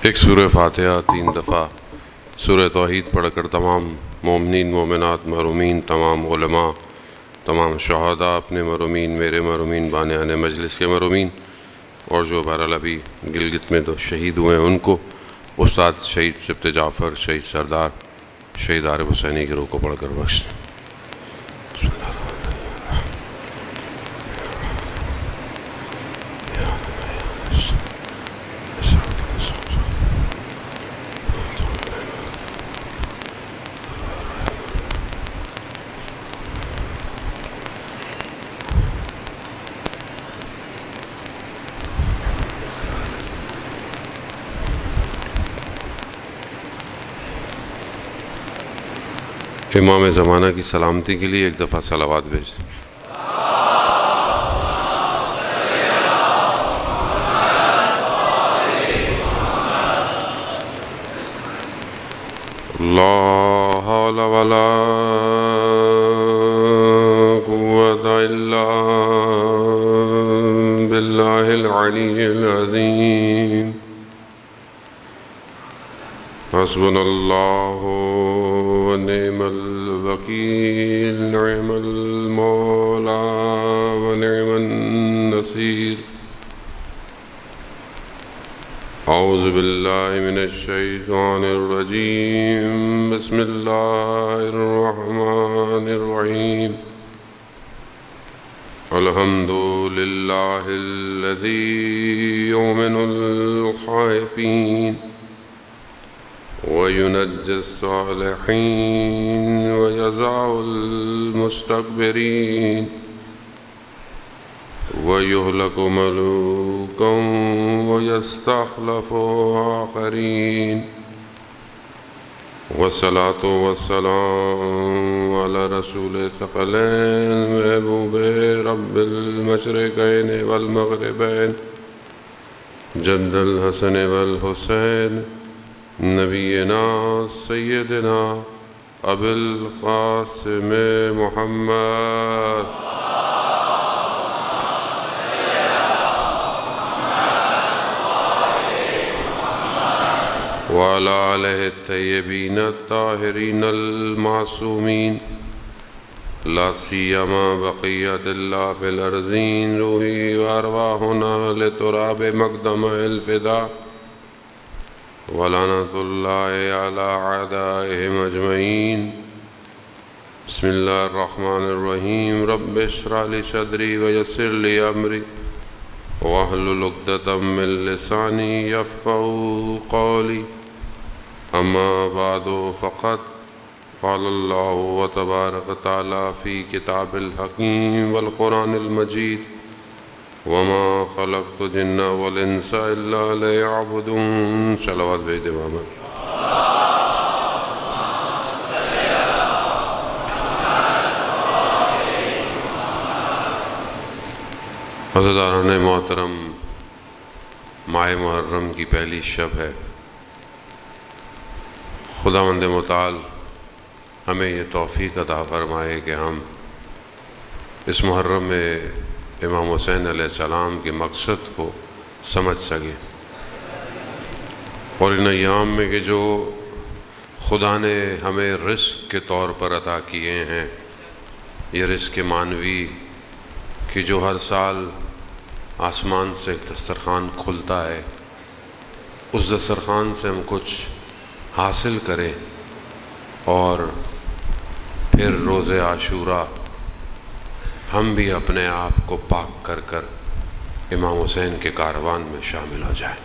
ایک سورہ فاتحہ 3 دفعہ سورہ توحید پڑھ کر تمام مومنین مومنات محرومین، تمام علماء، تمام شہداء، اپنے محرومین، میرے محرومین، بانیان مجلس کے محرومین، اور جو بہرحال ابھی گلگت میں تو شہید ہوئے ہیں ان کو، استاد شہید سبت جعفر، شہید سردار، شہید عارف حسینی کی روح کو پڑھ کر بخش دیں۔ امام زمانہ کی سلامتی کے لیے ایک دفعہ صلوات بھیج دیں۔ لا حول ولا قوة الا باللہ العلی العظیم۔ حسبنا اللہ ونعم الوکیل، نعم المولا ونعم النصیر۔ اعوذ باللہ من الشیطان الرجیم، بسم اللہ الرحمن الرحیم۔ الحمد للہ الذی یؤمن الخائفین وَيُنَجِّ الصَّالِحِينَ وَيَجْزَعُ الْمُسْتَكْبِرِينَ وَيُهْلِكُ مَلُوكًا وَيَسْتَخْلِفُ آخَرِينَ۔ والصلاة والسلام على رسول الثقلين محبوب رب المشرقين والمغربين، جد الحسن والحسين، نبینا سیدنا ابی القاسم محمد وعلى آلہ الطیبین الطاہرین المعصومین، لا سیما بقیت اللہ فی الارضین، روحی وارواحنا لتراب مقدم الفداء، ولعنۃ اللہ علی اعدائہم اجمعین۔ بسم اللہ الرحمن الرحیم۔ رب اشرح لی صدری ویسر لی امری واحلل عقدۃ من لسانی یفقہوا قولی۔ اما بعد فقد قال اللہ تبارک تعالی فی کتاب الحکیم والقرآن المجید، وما خلقت الجن والانس الا لیعبدون۔ صلوات بھیج دے محمد۔ عزیزان محترم، ماہ محرم کی پہلی شب ہے۔ خداوند متعال ہمیں یہ توفیق عطا فرمائے کہ ہم اس محرم میں امام حسین علیہ السلام کے مقصد کو سمجھ سکیں، اور ان ایام میں کہ جو خدا نے ہمیں رزق کے طور پر عطا کیے ہیں، یہ رزق معنوی کہ جو ہر سال آسمان سے ایک دسترخوان کھلتا ہے، اس دسترخوان سے ہم کچھ حاصل کریں، اور پھر روز عاشوراء ہم بھی اپنے آپ کو پاک کر کر امام حسین کے کاروان میں شامل ہو جائیں۔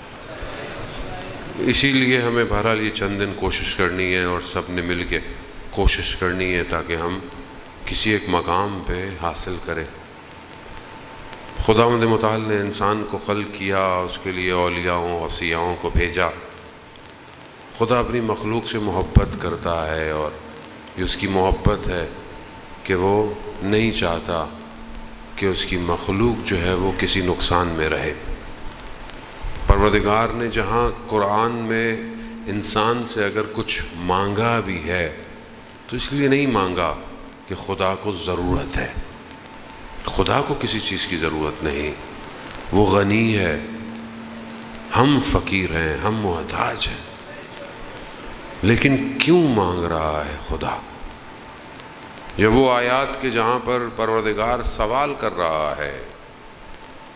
اسی لیے ہمیں بہرحال یہ چند دن کوشش کرنی ہے، اور سب نے مل کے کوشش کرنی ہے تاکہ ہم کسی ایک مقام پہ حاصل کریں۔ خداوند متعال نے انسان کو خلق کیا، اس کے لیے اولیاءوں وصیاؤں کو بھیجا۔ خدا اپنی مخلوق سے محبت کرتا ہے، اور یہ اس کی محبت ہے کہ وہ نہیں چاہتا کہ اس کی مخلوق جو ہے وہ کسی نقصان میں رہے۔ پروردگار نے جہاں قرآن میں انسان سے اگر کچھ مانگا بھی ہے تو اس لیے نہیں مانگا کہ خدا کو ضرورت ہے۔ خدا کو کسی چیز کی ضرورت نہیں، وہ غنی ہے، ہم فقیر ہیں، ہم محتاج ہیں، لیکن کیوں مانگ رہا ہے خدا؟ یہ وہ آیات کہ جہاں پر پروردگار سوال کر رہا ہے،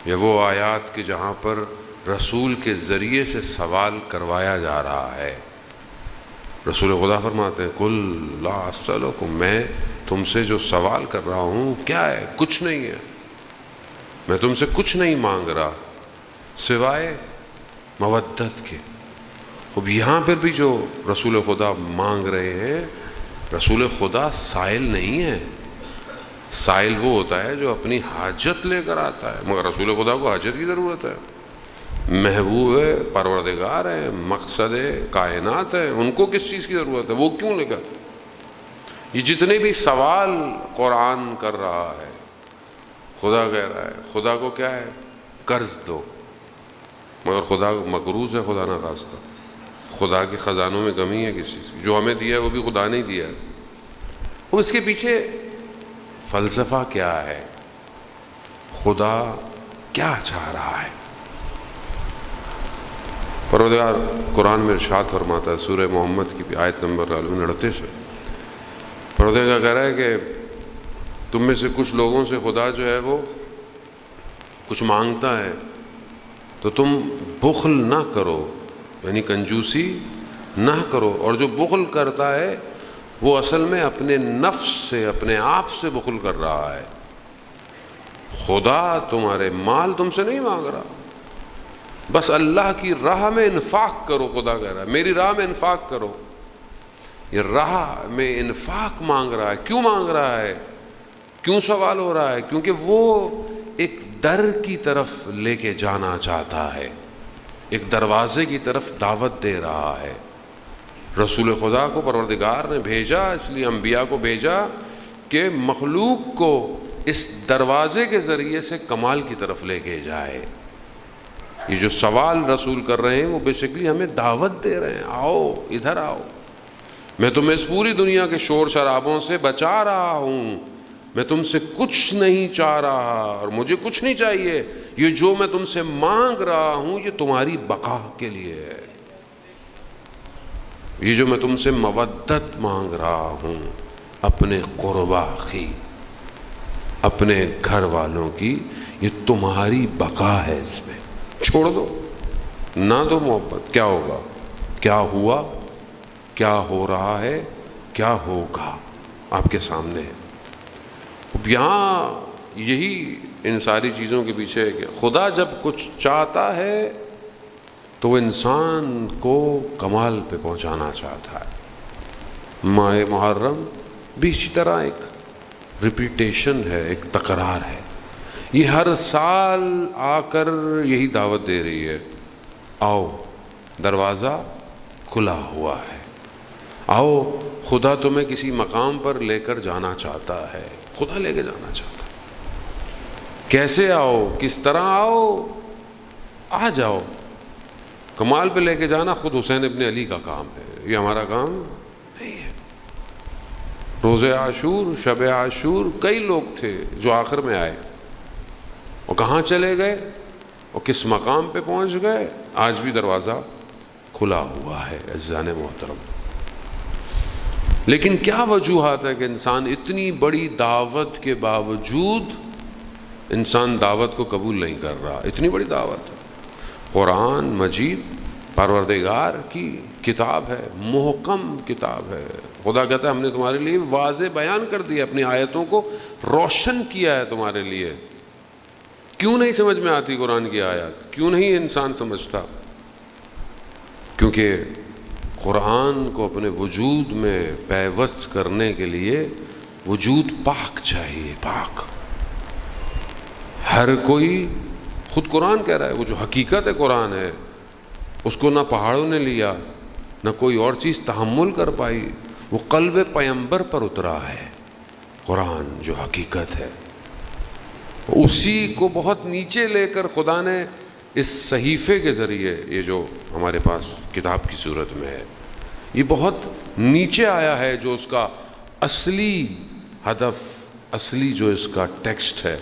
یہ وہ آیات کہ جہاں پر رسول کے ذریعے سے سوال کروایا جا رہا ہے۔ رسول خدا فرماتے ہیں قل لا اسألکم، میں تم سے جو سوال کر رہا ہوں کیا ہے؟ کچھ نہیں ہے، میں تم سے کچھ نہیں مانگ رہا سوائے مودت کے۔ اب یہاں پر بھی جو رسول خدا مانگ رہے ہیں، رسول خدا سائل نہیں ہے۔ سائل وہ ہوتا ہے جو اپنی حاجت لے کر آتا ہے، مگر رسول خدا کو حاجت کی ضرورت ہے۔ محبوب پروردگار ہیں، مقصد کائنات ہے، ان کو کس چیز کی ضرورت ہے؟ وہ کیوں لے کر؟ یہ جتنے بھی سوال قرآن کر رہا ہے، خدا کہہ رہا ہے، خدا کو کیا ہے؟ قرض دو، مگر خدا مقروض ہے، خدا نہ خواستہ۔ خدا کے خزانوں میں کمی ہے کسی چیز کی؟ جو ہمیں دیا ہے وہ بھی خدا نے دیا ہے۔ اب اس کے پیچھے فلسفہ کیا ہے؟ خدا کیا چاہ رہا ہے؟ پروردگار قرآن میں ارشاد فرماتا ہے، سورہ محمد کی آیت نمبر 39 سے پروردگار کہہ رہا ہے کہ تم میں سے کچھ لوگوں سے خدا جو ہے وہ کچھ مانگتا ہے تو تم بخل نہ کرو، یعنی کنجوسی نہ کرو، اور جو بخل کرتا ہے وہ اصل میں اپنے نفس سے، اپنے آپ سے بخل کر رہا ہے۔ خدا تمہارے مال تم سے نہیں مانگ رہا، بس اللہ کی راہ میں انفاق کرو۔ خدا کہہ رہا ہے میری راہ میں انفاق کرو۔ یہ راہ میں انفاق مانگ رہا ہے۔ کیوں مانگ رہا ہے؟ کیوں سوال ہو رہا ہے؟ کیونکہ وہ ایک در کی طرف لے کے جانا چاہتا ہے، ایک دروازے کی طرف دعوت دے رہا ہے۔ رسول خدا کو پروردگار نے بھیجا، اس لیے انبیاء کو بھیجا کہ مخلوق کو اس دروازے کے ذریعے سے کمال کی طرف لے کے جائے۔ یہ جو سوال رسول کر رہے ہیں وہ بیسیکلی ہمیں دعوت دے رہے ہیں، آؤ ادھر آؤ، میں تمہیں اس پوری دنیا کے شور شرابوں سے بچا رہا ہوں، میں تم سے کچھ نہیں چاہ رہا اور مجھے کچھ نہیں چاہیے، یہ جو میں تم سے مانگ رہا ہوں یہ تمہاری بقا کے لیے ہے۔ یہ جو میں تم سے مودت مانگ رہا ہوں اپنے قربا کی، اپنے گھر والوں کی، یہ تمہاری بقا ہے۔ اس میں چھوڑ دو، نہ دو محبت، کیا ہوگا؟ کیا ہوا؟ کیا ہو رہا ہے؟ کیا ہوگا؟ آپ کے سامنے ہے۔ اب یہاں یہی ان ساری چیزوں کے پیچھے ہے کہ خدا جب کچھ چاہتا ہے تو وہ انسان کو کمال پہ پہنچانا چاہتا ہے۔ ماہ محرم بھی اسی طرح ایک ریپیٹیشن ہے، ایک تکرار ہے۔ یہ ہر سال آ کر یہی دعوت دے رہی ہے، آؤ دروازہ کھلا ہوا ہے، آؤ خدا تمہیں کسی مقام پر لے کر جانا چاہتا ہے۔ خدا لے کے جانا چاہتا ہے۔ کیسے آؤ؟ کس طرح آؤ؟ آ جاؤ۔ کمال پہ لے کے جانا خود حسین ابن علی کا کام ہے، یہ ہمارا کام نہیں ہے۔ روز عاشور، شب عاشور، کئی لوگ تھے جو آخر میں آئے، اور کہاں چلے گئے اور کس مقام پہ پہنچ گئے؟ آج بھی دروازہ کھلا ہوا ہے عزیزان محترم۔ لیکن کیا وجوہات ہے کہ انسان اتنی بڑی دعوت کے باوجود انسان دعوت کو قبول نہیں کر رہا؟ اتنی بڑی دعوت ہے، قرآن مجید پروردگار کی کتاب ہے، محکم کتاب ہے۔ خدا کہتا ہے ہم نے تمہارے لیے واضح بیان کر دیا، اپنی آیتوں کو روشن کیا ہے تمہارے لیے۔ کیوں نہیں سمجھ میں آتی قرآن کی آیات؟ کیوں نہیں انسان سمجھتا؟ کیونکہ قرآن کو اپنے وجود میں پیوست کرنے کے لیے وجود پاک چاہیے، پاک۔ ہر کوئی، خود قرآن کہہ رہا ہے، وہ جو حقیقت ہے قرآن ہے، اس کو نہ پہاڑوں نے لیا نہ کوئی اور چیز تحمل کر پائی، وہ قلب پیمبر پر اترا ہے۔ قرآن جو حقیقت ہے اسی کو بہت نیچے لے کر خدا نے اس صحیفے کے ذریعے، یہ جو ہمارے پاس کتاب کی صورت میں ہے، یہ بہت نیچے آیا ہے۔ جو اس کا اصلی ہدف، اصلی جو اس کا ٹیکسٹ ہے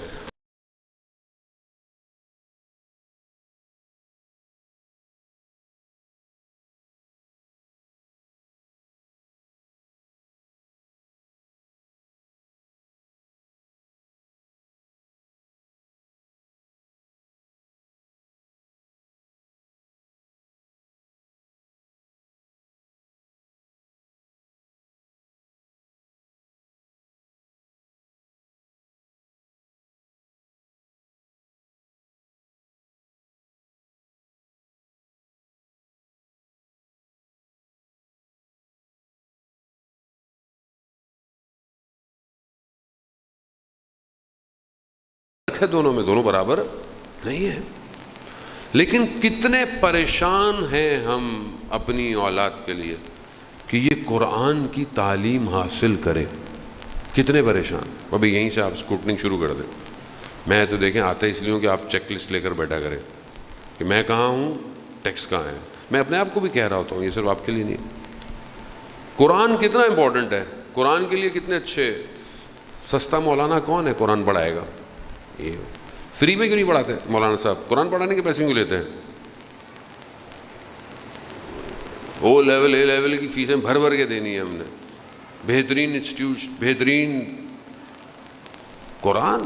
ہے دونوں میں، دونوں برابر نہیں ہے. لیکن کتنے پریشان ہیں ہم اپنی اولاد کے لیے کہ یہ قرآن کی تعلیم حاصل کرے. کتنے پریشان. ابھی یہیں سے آپ اسکوٹنگ شروع کر دیں. میں تو دیکھیں آتا اس لیے ہوں کہ آپ چیک لسٹ لے کر بیٹھا کریں کہ میں کہاں ہوں، ٹیکسٹ کہاں ہے. میں اپنے آپ کو بھی کہہ رہا ہوتا ہوں، یہ صرف آپ کے لیے نہیں. قرآن کتنا امپورٹنٹ ہے، قرآن کے لیے کتنے اچھے. سستا مولانا کون ہے قرآن پڑھائے گا؟ یہ فری میں کیوں نہیں پڑھاتے مولانا صاحب؟ قرآن پڑھانے کے پیسے کیوں لیتے ہیں؟ او لیول اے لیول کی فیسیں بھر بھر کے دینی ہے ہم نے. بہترین انسٹیٹیوٹ، بہترین. قرآن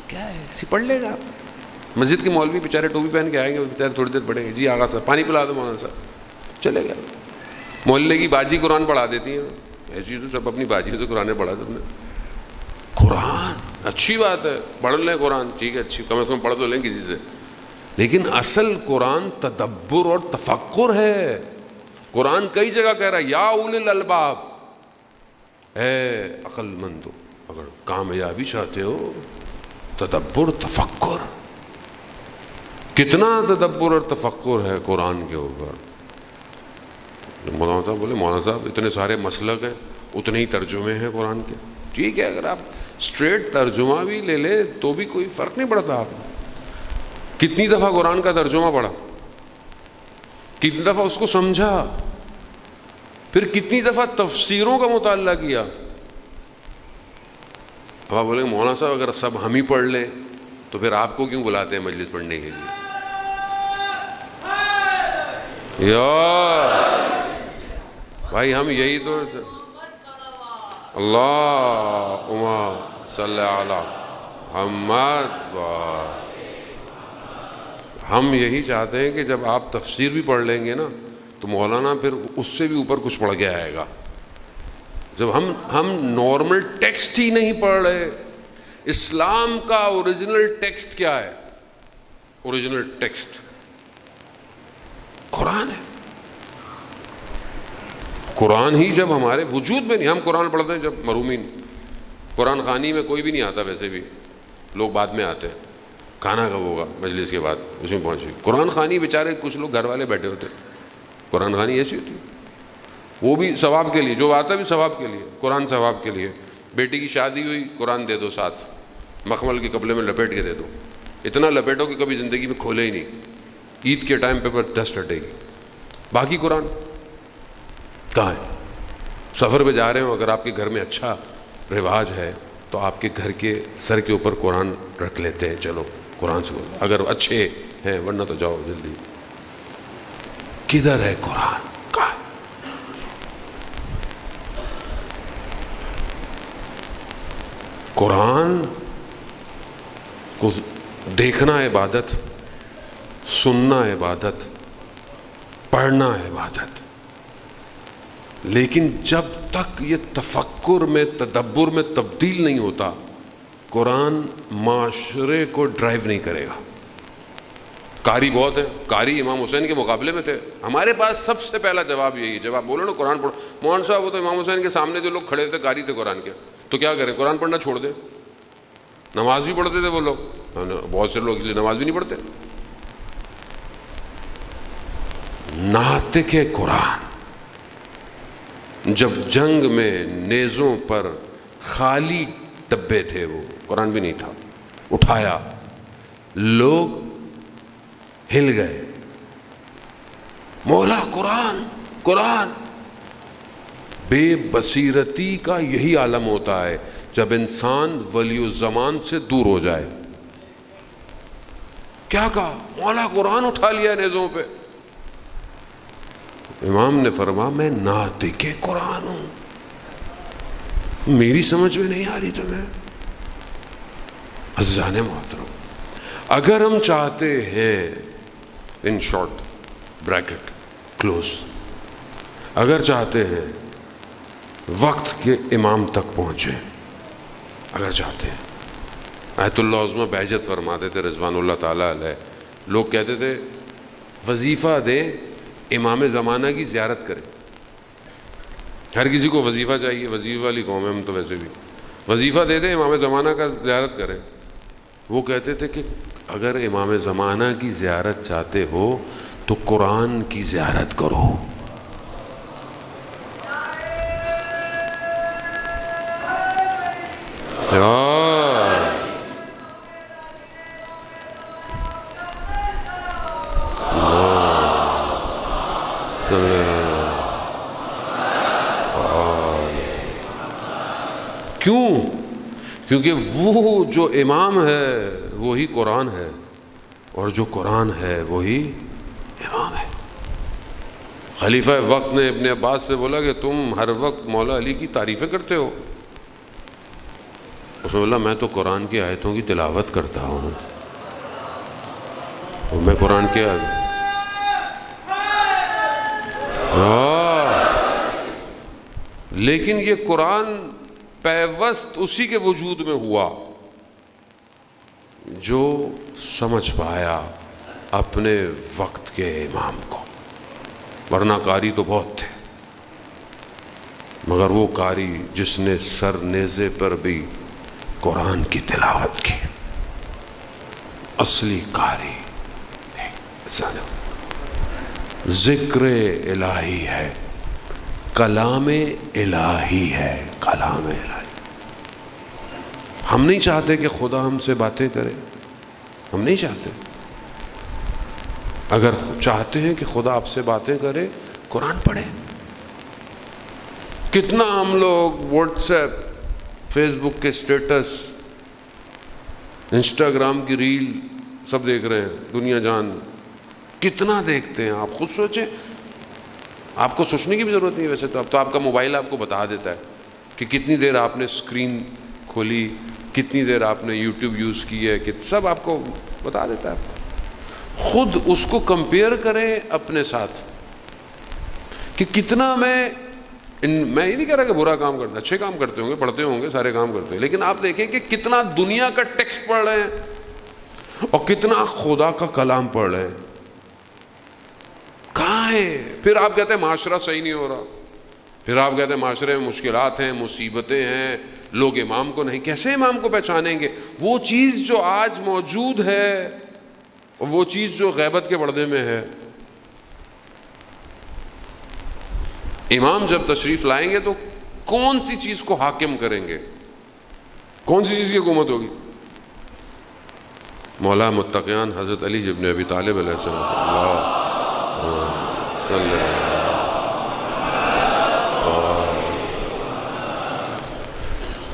کیا ہے، ایسی پڑھ لے گا. مسجد کے مولوی بیچارے ٹوپی پہن کے آئیں گے، بیچارے تھوڑی دیر پڑھیں گے. جی آغا صاحب پانی پلا دو مولانا صاحب، چلے گیا. محلے کی باجی قرآن پڑھا دیتی ہیں. ایسی تو سب اپنی باجی سے قرآن پڑھا سب نے. قرآن اچھی بات ہے، پڑھ لیں قرآن، ٹھیک ہے، اچھی، کم از کم پڑھ تو لیں کسی سے. لیکن اصل قرآن تدبر اور تفکر ہے. قرآن کئی جگہ کہہ رہا ہے یا اولی الالباب، اے عقل مندو، اگر کامیابی چاہتے ہو تدبر تفکر. کتنا تدبر اور تفکر ہے قرآن کے اوپر. مولانا صاحب بولے مولانا صاحب اتنے سارے مسلک ہیں، اتنے ہی ترجمے ہیں قرآن کے. ٹھیک ہے، اگر آپ اسٹریٹ ترجمہ بھی لے لیں تو بھی کوئی فرق نہیں پڑتا. آپ کتنی دفعہ قرآن کا ترجمہ پڑھا، کتنی دفعہ اس کو سمجھا، پھر کتنی دفعہ تفسیروں کا مطالعہ کیا. اب آپ بولیں گے مولانا صاحب اگر سب ہم ہی پڑھ لیں تو پھر آپ کو کیوں بلاتے ہیں مجلس پڑھنے کے لیے؟ یا بھائی ہم یہی تو اللہم صلی علی محمد، ہم یہی چاہتے ہیں کہ جب آپ تفسیر بھی پڑھ لیں گے نا تو مولانا پھر اس سے بھی اوپر کچھ پڑھ کے آئے گا. جب ہم نارمل ٹیکسٹ ہی نہیں پڑھ رہے. اسلام کا اوریجنل ٹیکسٹ کیا ہے؟ اوریجنل ٹیکسٹ قرآن ہے. قرآن ہی جب ہمارے وجود میں نہیں، ہم قرآن پڑھتے ہیں جب مرحومین. قرآن خوانی میں کوئی بھی نہیں آتا، ویسے بھی لوگ بعد میں آتے ہیں. کھانا کب ہوگا؟ مجلس کے بعد اس میں پہنچے. قرآن خوانی بیچارے کچھ لوگ گھر والے بیٹھے ہوتے. قرآن خوانی ایسی ہوتی، وہ بھی ثواب کے لیے، جو آتا بھی ثواب کے لیے. قرآن ثواب کے لیے. بیٹی کی شادی ہوئی، قرآن دے دو ساتھ، مخمل کے کپڑے میں لپیٹ کے دے دو. اتنا لپیٹو کہ کبھی زندگی میں کھولے ہی نہیں. عید کے ٹائم پہ ڈسٹ ہٹے گی. باقی قرآن کہاں ہے؟ سفر پہ جا رہے ہو، اگر آپ کے گھر میں اچھا رواج ہے تو آپ کے گھر کے سر کے اوپر قرآن رکھ لیتے ہیں. چلو قرآن سے بولو اگر اچھے ہیں، ورنہ تو جاؤ جلدی. کدھر ہے قرآن؟ کہاں ہے؟ قرآن کو دیکھنا عبادت، سننا عبادت، پڑھنا عبادت. لیکن جب تک یہ تفکر میں، تدبر میں تبدیل نہیں ہوتا، قرآن معاشرے کو ڈرائیو نہیں کرے گا. قاری بہت ہیں، قاری امام حسین کے مقابلے میں تھے. ہمارے پاس سب سے پہلا جواب یہی ہے، جب آپ بولو نا قرآن پڑھو، مولانا صاحب وہ تو امام حسین کے سامنے جو لوگ کھڑے تھے قاری تھے قرآن کے، تو کیا کریں؟ قرآن پڑھنا چھوڑ دیں. نماز بھی پڑھتے تھے وہ لوگ، بہت سے لوگ اس لیے نماز بھی نہیں پڑھتے. ناطق قرآن جب جنگ میں نیزوں پر خالی ڈبے تھے، وہ قرآن بھی نہیں تھا، اٹھایا، لوگ ہل گئے. مولا قرآن قرآن. بے بصیرتی کا یہی عالم ہوتا ہے جب انسان ولی الزمان سے دور ہو جائے. کیا کہا؟ مولا قرآن اٹھا لیا نیزوں پہ. امام نے فرمایا میں ناطق قرآن ہوں. میری سمجھ میں نہیں آ رہی تمہیں؟ عزیزان محترم، اگر ہم چاہتے ہیں، ان شارٹ بریکٹ کلوز، اگر چاہتے ہیں وقت کے امام تک پہنچے، اگر چاہتے ہیں، آیت اللہ عظمہ بہجت فرماتے تھے رضوان اللہ تعالیٰ علیہ. لوگ کہتے تھے وظیفہ دیں، امام زمانہ کی زیارت کریں. ہر کسی کو وظیفہ چاہیے، وظیفہ والی قوم ہے ہم تو. ویسے بھی وظیفہ دے دیں، امام زمانہ کا زیارت کریں. وہ کہتے تھے کہ اگر امام زمانہ کی زیارت چاہتے ہو تو قرآن کی زیارت کرو. کیوں؟ کیونکہ وہ جو امام ہے وہی قرآن ہے، اور جو قرآن ہے وہی امام ہے. خلیفہ وقت نے ابن عباس سے بولا کہ تم ہر وقت مولا علی کی تعریفیں کرتے ہو. اس نے بولا میں تو قرآن کی آیتوں کی تلاوت کرتا ہوں، اور میں قرآن کے لیکن یہ قرآن پیوست اسی کے وجود میں ہوا جو سمجھ پایا اپنے وقت کے امام کو. ورنہ قاری تو بہت تھے، مگر وہ قاری جس نے سر نیزے پر بھی قرآن کی تلاوت کی، اصلی قاری ذکر الہی ہے، کلام الہی ہے، کلام الہی. ہم نہیں چاہتے کہ خدا ہم سے باتیں کرے، ہم نہیں چاہتے. اگر چاہتے ہیں کہ خدا آپ سے باتیں کرے، قرآن پڑھیں. کتنا ہم لوگ واٹس ایپ، فیس بک کے سٹیٹس، انسٹاگرام کی ریل سب دیکھ رہے ہیں، دنیا جان کتنا دیکھتے ہیں. آپ خود سوچیں، آپ کو سوچنے کی بھی ضرورت نہیں. ویسے تو اب تو آپ کا موبائل آپ کو بتا دیتا ہے کہ کتنی دیر آپ نے اسکرین کھولی، کتنی دیر آپ نے یوٹیوب یوز کی ہے، سب آپ کو بتا دیتا ہے. خود اس کو کمپیئر کریں اپنے ساتھ کہ کتنا میں یہ نہیں کہہ رہا کہ برا کام کرتا، اچھے کام کرتے ہوں گے، پڑھتے ہوں گے، سارے کام کرتے ہیں، لیکن آپ دیکھیں کہ کتنا دنیا کا ٹیکسٹ پڑھ رہے ہیں اور کتنا خدا کا کلام پڑھ رہے ہیں. کہاں ہے؟ پھر آپ کہتے ہیں معاشرہ صحیح نہیں ہو رہا، پھر آپ کہتے ہیں معاشرے میں مشکلات ہیں، مصیبتیں ہیں، لوگ امام کو نہیں. کیسے امام کو پہچانیں گے؟ وہ چیز جو آج موجود ہے اور وہ چیز جو غیبت کے پردے میں ہے. امام جب تشریف لائیں گے تو کون سی چیز کو حاکم کریں گے؟ کون سی چیز کی حکومت ہوگی؟ مولا متقیان حضرت علی ابن ابی طالب علیہ السلام.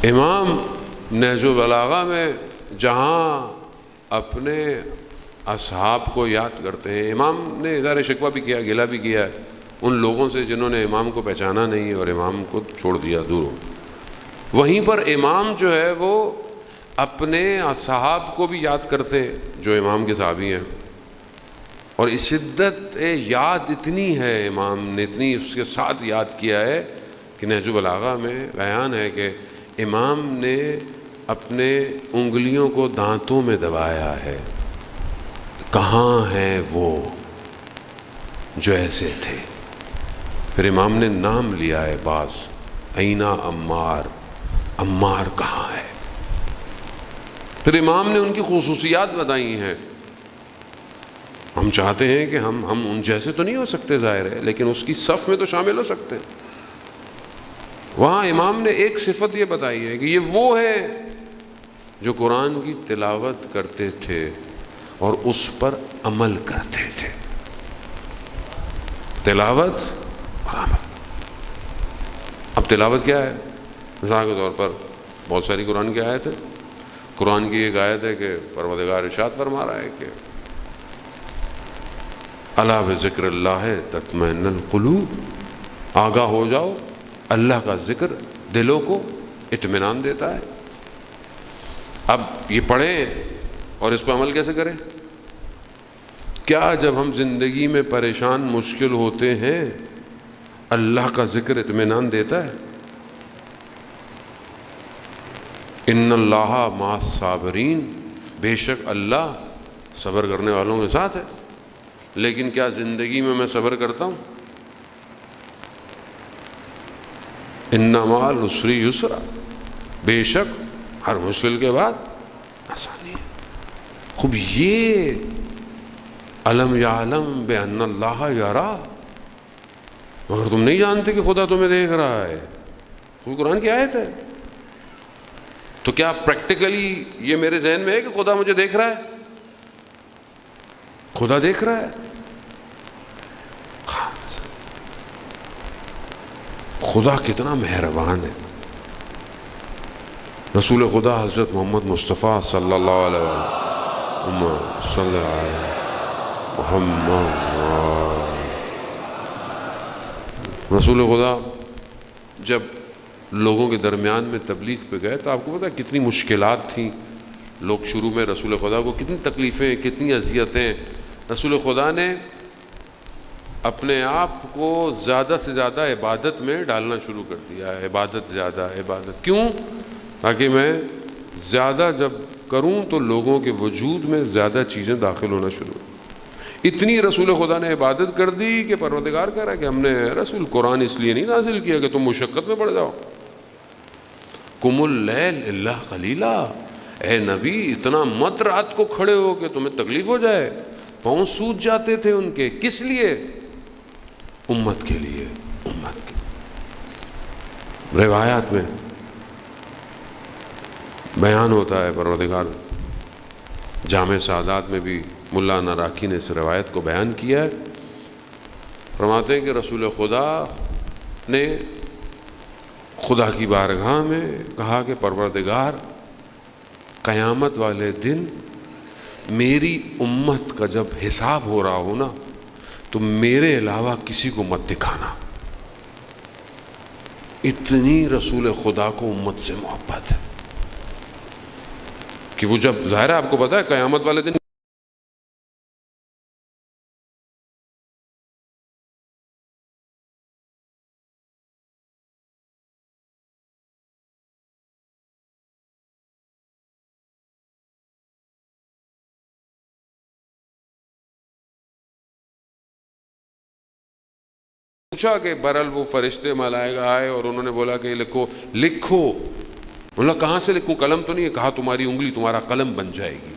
امام نہج البلاغہ میں جہاں اپنے اصحاب کو یاد کرتے ہیں، امام نے اظہار شکوہ بھی کیا، گلہ بھی کیا ہے ان لوگوں سے جنہوں نے امام کو پہچانا نہیں اور امام کو چھوڑ دیا دور ہو. وہیں پر امام جو ہے وہ اپنے اصحاب کو بھی یاد کرتے جو امام کے صحابی ہیں، اور اس شدت یاد اتنی ہے، امام نے اتنی اس کے ساتھ یاد کیا ہے کہ نہج البلاغہ میں بیان ہے کہ امام نے اپنے انگلیوں کو دانتوں میں دبایا ہے. کہاں ہیں وہ جو ایسے تھے؟ پھر امام نے نام لیا ہے بعض، اینا عمار، عمار کہاں ہے؟ پھر امام نے ان کی خصوصیات بتائی ہیں. ہم چاہتے ہیں کہ ہم ان جیسے تو نہیں ہو سکتے ظاہر ہے، لیکن اس کی صف میں تو شامل ہو سکتے ہیں. وہاں امام نے ایک صفت یہ بتائی ہے کہ یہ وہ ہے جو قرآن کی تلاوت کرتے تھے اور اس پر عمل کرتے تھے. تلاوت اور عمل. اب تلاوت کیا ہے؟ مثال کے طور پر بہت ساری قرآن کی آیت ہے. قرآن کی ایک آیت ہے کہ پروردگار ارشاد فرما رہا ہے کہ الا بذکر اللہ تطمئن القلوب، آگاہ ہو جاؤ، اللہ کا ذکر دلوں کو اطمینان دیتا ہے. اب یہ پڑھیں اور اس پہ عمل کیسے کریں؟ کیا جب ہم زندگی میں پریشان مشکل ہوتے ہیں اللہ کا ذکر اطمینان دیتا ہے؟ ان اللہ مع الصابرین، بے شک اللہ صبر کرنے والوں کے ساتھ ہے. لیکن کیا زندگی میں صبر کرتا ہوں؟ ان مع العسر یسرا، بے شک ہر مشکل کے بعد آسانی ہے. خوب یہ علم یعلم بان اللہ یرا، مگر تم نہیں جانتے کہ خدا تمہیں دیکھ رہا ہے. کوئی قرآن کی آیت ہے؟ تو کیا پریکٹیکلی یہ میرے ذہن میں ہے کہ خدا مجھے دیکھ رہا ہے؟ خدا دیکھ رہا ہے. خدا کتنا مہربان ہے. رسول خدا حضرت محمد مصطفیٰ صلی اللہ علیہ وسلم صلی اللہ علیہ محمد. رسول خدا جب لوگوں کے درمیان میں تبلیغ پہ گئے تو آپ کو پتہ کتنی مشکلات تھیں. لوگ شروع میں رسول خدا کو کتنی تکلیفیں، کتنی اذیتیں. رسول خدا نے اپنے آپ کو زیادہ سے زیادہ عبادت میں ڈالنا شروع کر دیا. عبادت، زیادہ عبادت. کیوں؟ تاکہ میں زیادہ جب کروں تو لوگوں کے وجود میں زیادہ چیزیں داخل ہونا شروع. اتنی رسول خدا نے عبادت کر دی کہ پروردگار کہہ رہا ہے کہ ہم نے رسول قرآن اس لیے نہیں نازل کیا کہ تم مشقت میں پڑ جاؤ. قم اللیل الا قلیلا، اے نبی اتنا مت رات کو کھڑے ہو کہ تمہیں تکلیف ہو جائے. پاؤں سوج جاتے تھے ان کے. کس لیے؟ امت کے لیے. امت کے روایات میں بیان ہوتا ہے، پروردگار جامع سعادات میں بھی ملا ناراکی نے اس روایت کو بیان کیا ہے. فرماتے ہیں کہ رسول خدا نے خدا کی بارگاہ میں کہا کہ پروردگار قیامت والے دن میری امت کا جب حساب ہو رہا ہو نا تو میرے علاوہ کسی کو مت دکھانا. اتنی رسول خدا کو امت سے محبت ہے کہ وہ جب ظاہر ہے آپ کو پتا ہے قیامت والے دن پوچھا کہ برل وہ فرشتے ملائکہ آئے اور انہوں نے بولا کہ لکھو. بولا کہاں سے لکھوں؟ قلم تو نہیں ہے. کہا تمہاری انگلی تمہارا قلم بن جائے گی.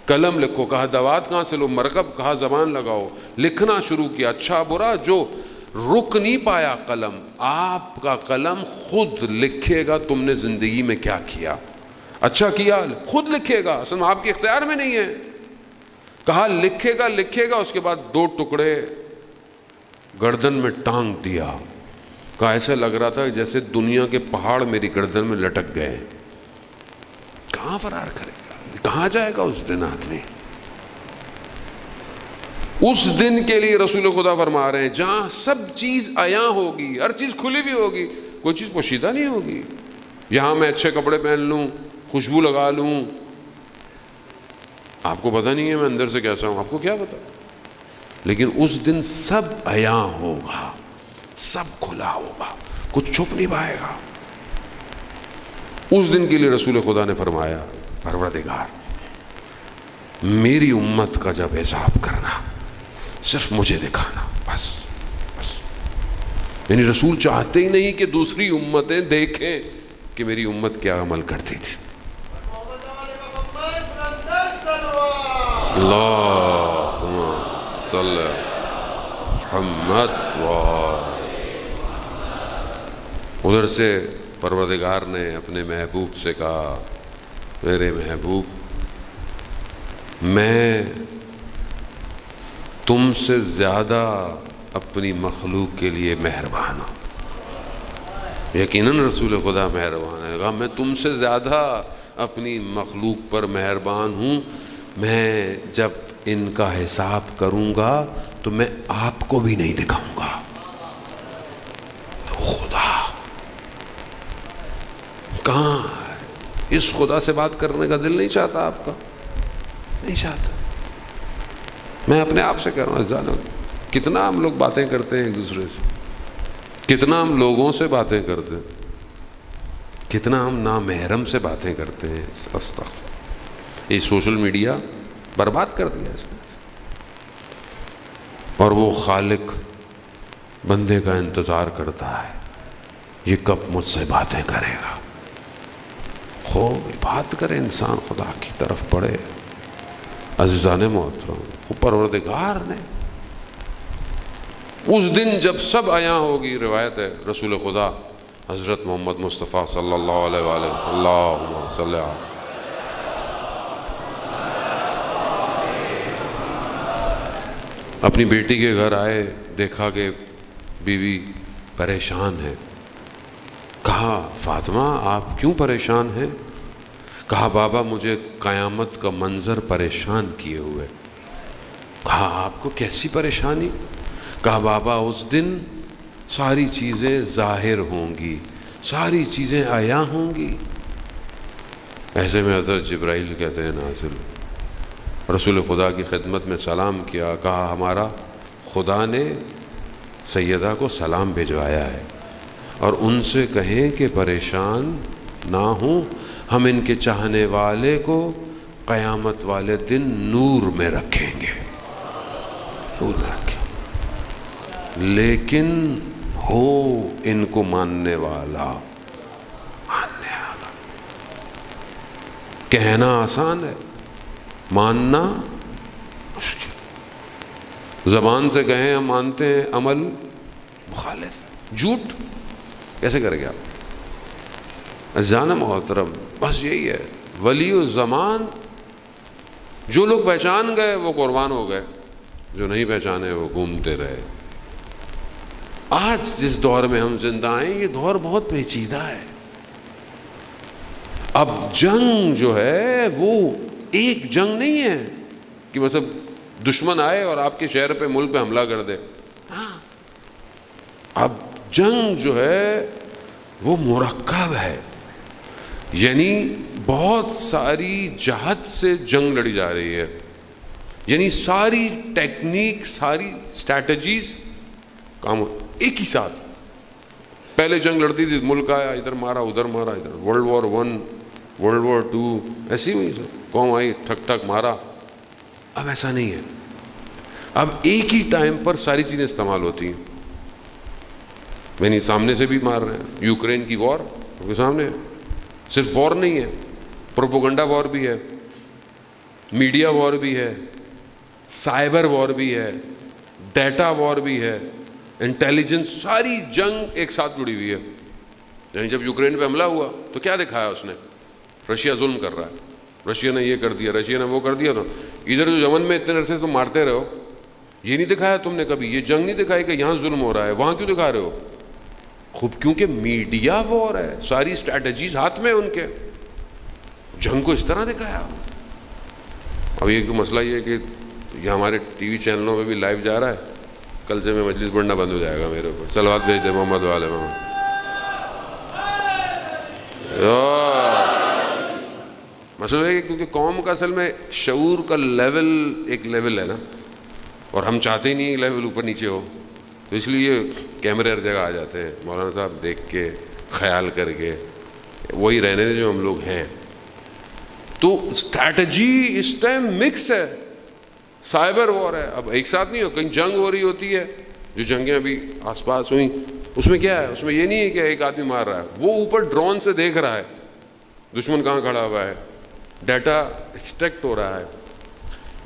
قلم لکھو. کہا دوات کہاں سے لو؟ مرکب. کہا زبان لگاؤ. لکھنا شروع کیا. اچھا برا جو رک نہیں پایا قلم، آپ کا قلم خود لکھے گا تم نے زندگی میں کیا کیا. اچھا کیا خود لکھے گا، اصل میں آپ کے اختیار میں نہیں ہے. کہا لکھے گا لکھے گا. اس کے بعد 2 ٹکڑے گردن میں ٹانگ دیا. کہا ایسا لگ رہا تھا جیسے دنیا کے پہاڑ میری گردن میں لٹک گئے. کہاں فرار کرے گا؟ کہاں جائے گا اس دن آدمی؟ اس دن کے لیے رسول خدا فرما رہے ہیں جہاں سب چیز عیاں ہوگی، ہر چیز کھلی بھی ہوگی، کوئی چیز پوشیدہ نہیں ہوگی. یہاں میں اچھے کپڑے پہن لوں، خوشبو لگا لوں، آپ کو پتہ نہیں ہے میں اندر سے کیسا ہوں، آپ کو کیا پتہ. لیکن اس دن سب عیاں ہوگا، سب کھلا ہوگا، کچھ چھپ نہیں پائے گا. اس دن کے لیے رسول خدا نے فرمایا پروردگار میری امت کا جب حساب کرنا صرف مجھے دکھانا بس. یعنی رسول چاہتے ہی نہیں کہ دوسری امتیں دیکھیں کہ میری امت کیا عمل کرتی تھی. اللہم صلی محمد. ادھر سے پروردگار نے اپنے محبوب سے کہا میرے محبوب میں تم سے زیادہ اپنی مخلوق کے لیے مہربان ہوں. یقیناً رسول خدا مہربان ہے. کہا میں تم سے زیادہ اپنی مخلوق پر مہربان ہوں. میں جب ان کا حساب کروں گا تو میں آپ کو بھی نہیں دکھاؤں گا. تو خدا کہاں ہے؟ اس خدا سے بات کرنے کا دل نہیں چاہتا آپ کا؟ نہیں چاہتا. میں اپنے آپ سے کہہ رہا ہوں جانو کتنا ہم لوگ باتیں کرتے ہیں ایک دوسرے سے، کتنا ہم لوگوں سے باتیں کرتے ہیں، کتنا ہم نامحرم سے باتیں کرتے ہیں. استغفر. یہ سوشل میڈیا برباد کر دیا اس نے. اور وہ خالق بندے کا انتظار کرتا ہے یہ کب مجھ سے باتیں کرے گا. خوب بات کرے انسان، خدا کی طرف پڑھے، عزیزان محترم، پروردگار نے اس دن جب سب عیاں ہوگی، روایت ہے رسول خدا حضرت محمد مصطفیٰ صلی اللہ علیہ وآلہ وسلم، اللہم صلی اللہ، اپنی بیٹی کے گھر آئے، دیکھا کہ بیوی پریشان ہے. کہا فاطمہ آپ کیوں پریشان ہیں؟ کہا بابا مجھے قیامت کا منظر پریشان کیے ہوئے. کہا آپ کو کیسی پریشانی؟ کہا بابا اس دن ساری چیزیں ظاہر ہوں گی، ساری چیزیں عیاں ہوں گی. ایسے میں حضرت جبرائیل کہتے ہیں نازل، رسول خدا کی خدمت میں سلام کیا. کہا ہمارا خدا نے سیدہ کو سلام بھجوایا ہے اور ان سے کہیں کہ پریشان نہ ہوں، ہم ان کے چاہنے والے کو قیامت والے دن نور میں رکھیں گے، نور میں رکھیں گے. لیکن ہو ان کو ماننے والا، کہنا آسان ہے، ماننا مشکل. زبان سے کہیں ہم مانتے ہیں، عمل مخالف، جھوٹ کیسے کریں گے آپ؟ عزیزان محترم، بس یہی ہے ولی الزمان. جو لوگ پہچان گئے وہ قربان ہو گئے، جو نہیں پہچانے وہ گھومتے رہے. آج جس دور میں ہم زندہ ہیں یہ دور بہت پیچیدہ ہے. اب جنگ جو ہے وہ ایک جنگ نہیں ہے کہ مطلب دشمن آئے اور آپ کے شہر پہ، ملک پہ حملہ کر دے. اب جنگ جو ہے وہ مرکب ہے، یعنی بہت ساری جہت سے جنگ لڑی جا رہی ہے. یعنی ساری ٹیکنیک، ساری اسٹریٹجیز کام ایک ہی ساتھ. پہلے جنگ لڑتی تھی، ملک آیا ادھر مارا ادھر مارا، ادھر ورلڈ وار 1 ورلڈ وار 2 ایسی ہوئی، قوم آئی ٹھک ٹھک مارا. اب ایسا نہیں ہے، اب ایک ہی ٹائم پر ساری چیزیں استعمال ہوتی ہیں. یعنی سامنے سے بھی مار رہے ہیں، یوکرین کی وار آپ کے سامنے ہے. صرف وار نہیں ہے، پروپوگنڈا وار بھی ہے، میڈیا وار بھی ہے، سائبر وار بھی ہے، ڈیٹا وار بھی ہے، انٹیلیجنس. ساری جنگ ایک ساتھ جڑی ہوئی ہے. یعنی جب یوکرین پہ حملہ ہوا تو کیا دکھایا اس نے؟ رشیا ظلم کر رہا ہے، رشیا نے یہ کر دیا، رشیا نے وہ کر دیا. تو ادھر جو یمن میں اتنے عرصے تم مارتے رہو، یہ نہیں دکھایا تم نے کبھی، یہ جنگ نہیں دکھائی کہ یہاں ظلم ہو رہا ہے، وہاں کیوں دکھا رہے ہو؟ خوب کیونکہ میڈیا وار ہے، ساری اسٹریٹجیز ہاتھ میں ان کے. جنگ کو اس طرح دکھایا. اب ایک تو مسئلہ یہ ہے کہ یہ ہمارے ٹی وی چینلوں پہ بھی لائیو جا رہا ہے، کل سے میں مجلس پڑھنا بند ہو جائے گا میرے اوپر. صلوات بھیج دے محمد والے محمد. مسئلہ ہے کہ کیونکہ قوم کا اصل میں شعور کا لیول ایک لیول ہے نا، اور ہم چاہتے ہی نہیں لیول اوپر نیچے ہو، تو اس لیے کیمرے ہر جگہ آ جاتے ہیں. مولانا صاحب دیکھ کے خیال کر کے وہی رہنے دے جو ہم لوگ ہیں. تو اسٹریٹجی اس ٹائم مکس ہے، سائبر وار ہے. اب ایک ساتھ نہیں ہو، کہیں جنگ ہو رہی ہوتی ہے، جو جنگیں ابھی آس پاس ہوئیں اس میں کیا ہے؟ اس میں یہ نہیں ہے کہ ایک آدمی مار رہا ہے، وہ اوپر ڈرون سے دیکھ رہا ہے دشمن کہاں کھڑا ہوا ہے، ڈیٹا ایکسٹریکٹ ہو رہا ہے.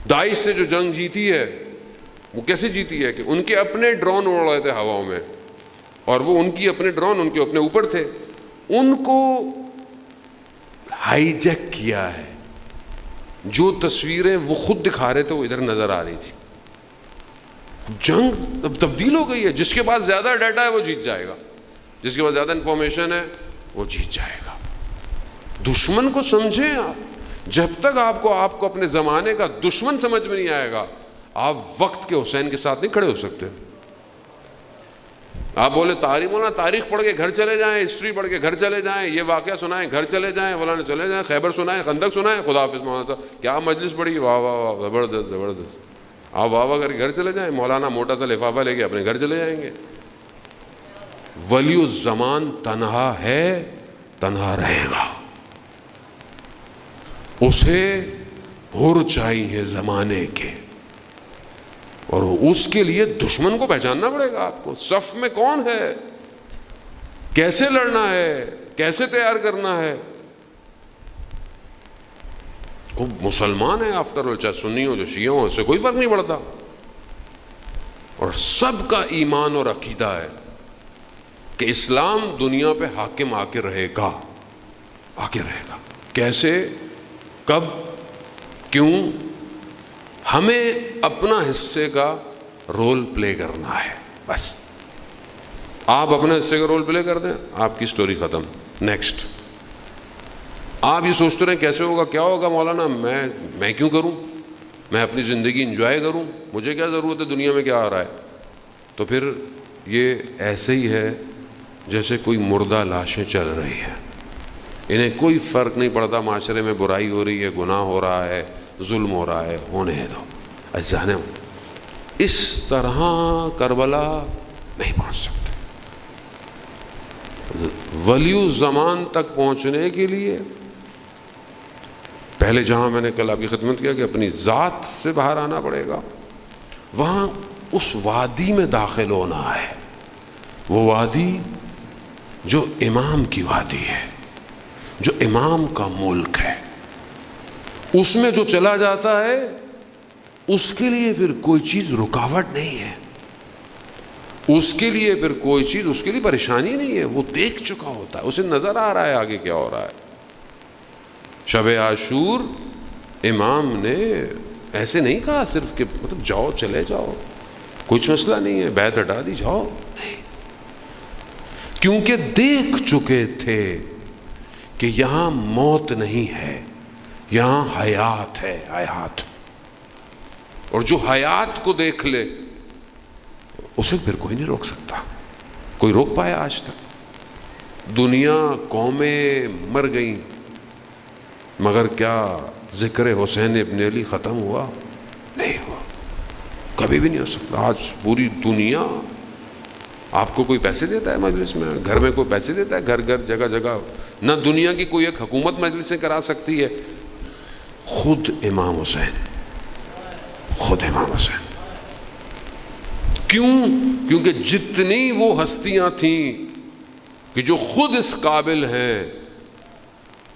داعش سے جو جنگ جیتی ہے وہ کیسے جیتی ہے کہ ان کے اپنے ڈرون اڑ رہے تھے ہواؤں میں، اور وہ ان کی اپنے ڈرون ان کے اپنے اوپر تھے، ان کو ہائی جیک کیا ہے. جو تصویریں وہ خود دکھا رہے تھے وہ ادھر نظر آ رہی تھی. جنگ اب تبدیل ہو گئی ہے، جس کے پاس زیادہ ڈیٹا ہے وہ جیت جائے گا، جس کے پاس زیادہ انفارمیشن ہے وہ جیت جائے گا. دشمن کو سمجھیں آپ. جب تک آپ کو اپنے زمانے کا دشمن سمجھ میں نہیں آئے گا، آپ وقت کے حسین کے ساتھ نہیں کھڑے ہو سکتے. آپ بولے تاریخ پڑھ کے گھر چلے جائیں، ہسٹری پڑھ کے گھر چلے جائیں، یہ واقعہ سنائیں گھر چلے جائیں، فلاں چلے جائیں، خیبر سنائیں، خندق سنائیں، خدا حافظ مولانا صاحب کیا مجلس پڑھی، واہ واہ واہ زبردست زبردست. آپ واہ واہ کر کے گھر چلے جائیں، مولانا موٹا سا لفافہ لے کے اپنے گھر چلے جائیں گے. ولی الزمان تنہا ہے، تنہا رہے گا. اسے حر چاہیے زمانے کے، اور اس کے لیے دشمن کو پہچاننا پڑے گا. آپ کو صف میں کون ہے، کیسے لڑنا ہے، کیسے تیار کرنا ہے. وہ مسلمان ہے آفٹر آل، چاہے سنی ہو چاہے شیعہ ہو، اس سے کوئی فرق نہیں پڑتا، اور سب کا ایمان اور عقیدہ ہے کہ اسلام دنیا پہ حاکم آ کے رہے گا، آ کے رہے گا۔ کیسے، کب، کیوں؟ ہمیں اپنا حصے کا رول پلے کرنا ہے، بس۔ آپ اپنے حصے کا رول پلے کر دیں، آپ کی سٹوری ختم، نیکسٹ۔ آپ یہ سوچتے رہیں کیسے ہوگا، کیا ہوگا مولانا، میں کیوں کروں، میں اپنی زندگی انجوائے کروں، مجھے کیا ضرورت ہے دنیا میں کیا آ رہا ہے؟ تو پھر یہ ایسے ہی ہے جیسے کوئی مردہ لاشیں چل رہی ہیں، انہیں کوئی فرق نہیں پڑتا معاشرے میں برائی ہو رہی ہے، گناہ ہو رہا ہے، ظلم ہو رہا ہے، ہونے دو۔ اجزانے اس طرح کربلا نہیں پہنچ سکتے۔ ولی الزمان تک پہنچنے کے لیے پہلے، جہاں میں نے کل آپ کی خدمت کیا کہ اپنی ذات سے باہر آنا پڑے گا، وہاں اس وادی میں داخل ہونا ہے، وہ وادی جو امام کی وادی ہے، جو امام کا ملک ہے۔ اس میں جو چلا جاتا ہے اس کے لیے پھر کوئی چیز رکاوٹ نہیں ہے، اس کے لیے پھر کوئی چیز، اس کے لیے پریشانی نہیں ہے، وہ دیکھ چکا ہوتا ہے، اسے نظر آ رہا ہے آگے کیا ہو رہا ہے۔ شب عاشور امام نے ایسے نہیں کہا صرف کہ مطلب جاؤ، چلے جاؤ، کچھ مسئلہ نہیں ہے، بیعت ہٹا دی، جاؤ، نہیں، کیونکہ دیکھ چکے تھے کہ یہاں موت نہیں ہے، یہاں حیات ہے، حیات۔ اور جو حیات کو دیکھ لے اسے پھر کوئی نہیں روک سکتا، کوئی روک پایا آج تک؟ دنیا، قومیں مر گئیں، مگر کیا ذکر حسین ابن علی ختم ہوا؟ نہیں ہوا، کبھی بھی نہیں ہو سکتا۔ آج پوری دنیا، آپ کو کوئی پیسے دیتا ہے مجلس میں؟ گھر میں کوئی پیسے دیتا ہے؟ گھر گھر، جگہ جگہ، نہ دنیا کی کوئی ایک حکومت مجلسیں کرا سکتی ہے، خود امام حسین، خود امام حسین۔ کیوں؟ کیونکہ جتنی وہ ہستیاں تھیں کہ جو خود اس قابل ہیں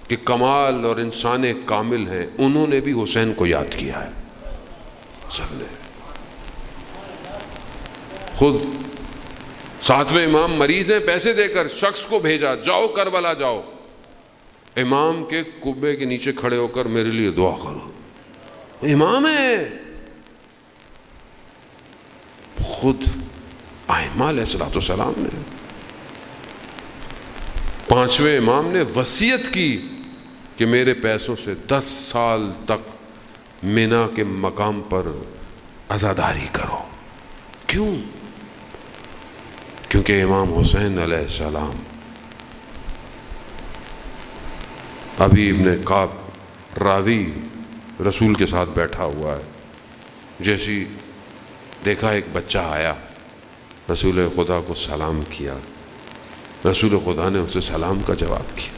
کہ کمال اور انسان کامل ہیں، انہوں نے بھی حسین کو یاد کیا ہے، سب نے۔ خود ساتویں امام مریض ہیں، پیسے دے کر شخص کو بھیجا، جاؤ کربلا جاؤ، امام کے قبے کے نیچے کھڑے ہو کر میرے لیے دعا کرو۔ امام ہے، خود ائمہ علیہ السلام نے، پانچویں امام نے وصیت کی کہ میرے پیسوں سے 10 سال تک مینا کے مقام پر عزاداری کرو۔ کیوں؟ کیونکہ امام حسین علیہ السلام، ابھی ابن کعب راوی رسول کے ساتھ بیٹھا ہوا ہے، جیسی دیکھا ایک بچہ آیا، رسول خدا کو سلام کیا، رسول خدا نے اسے سلام کا جواب کیا،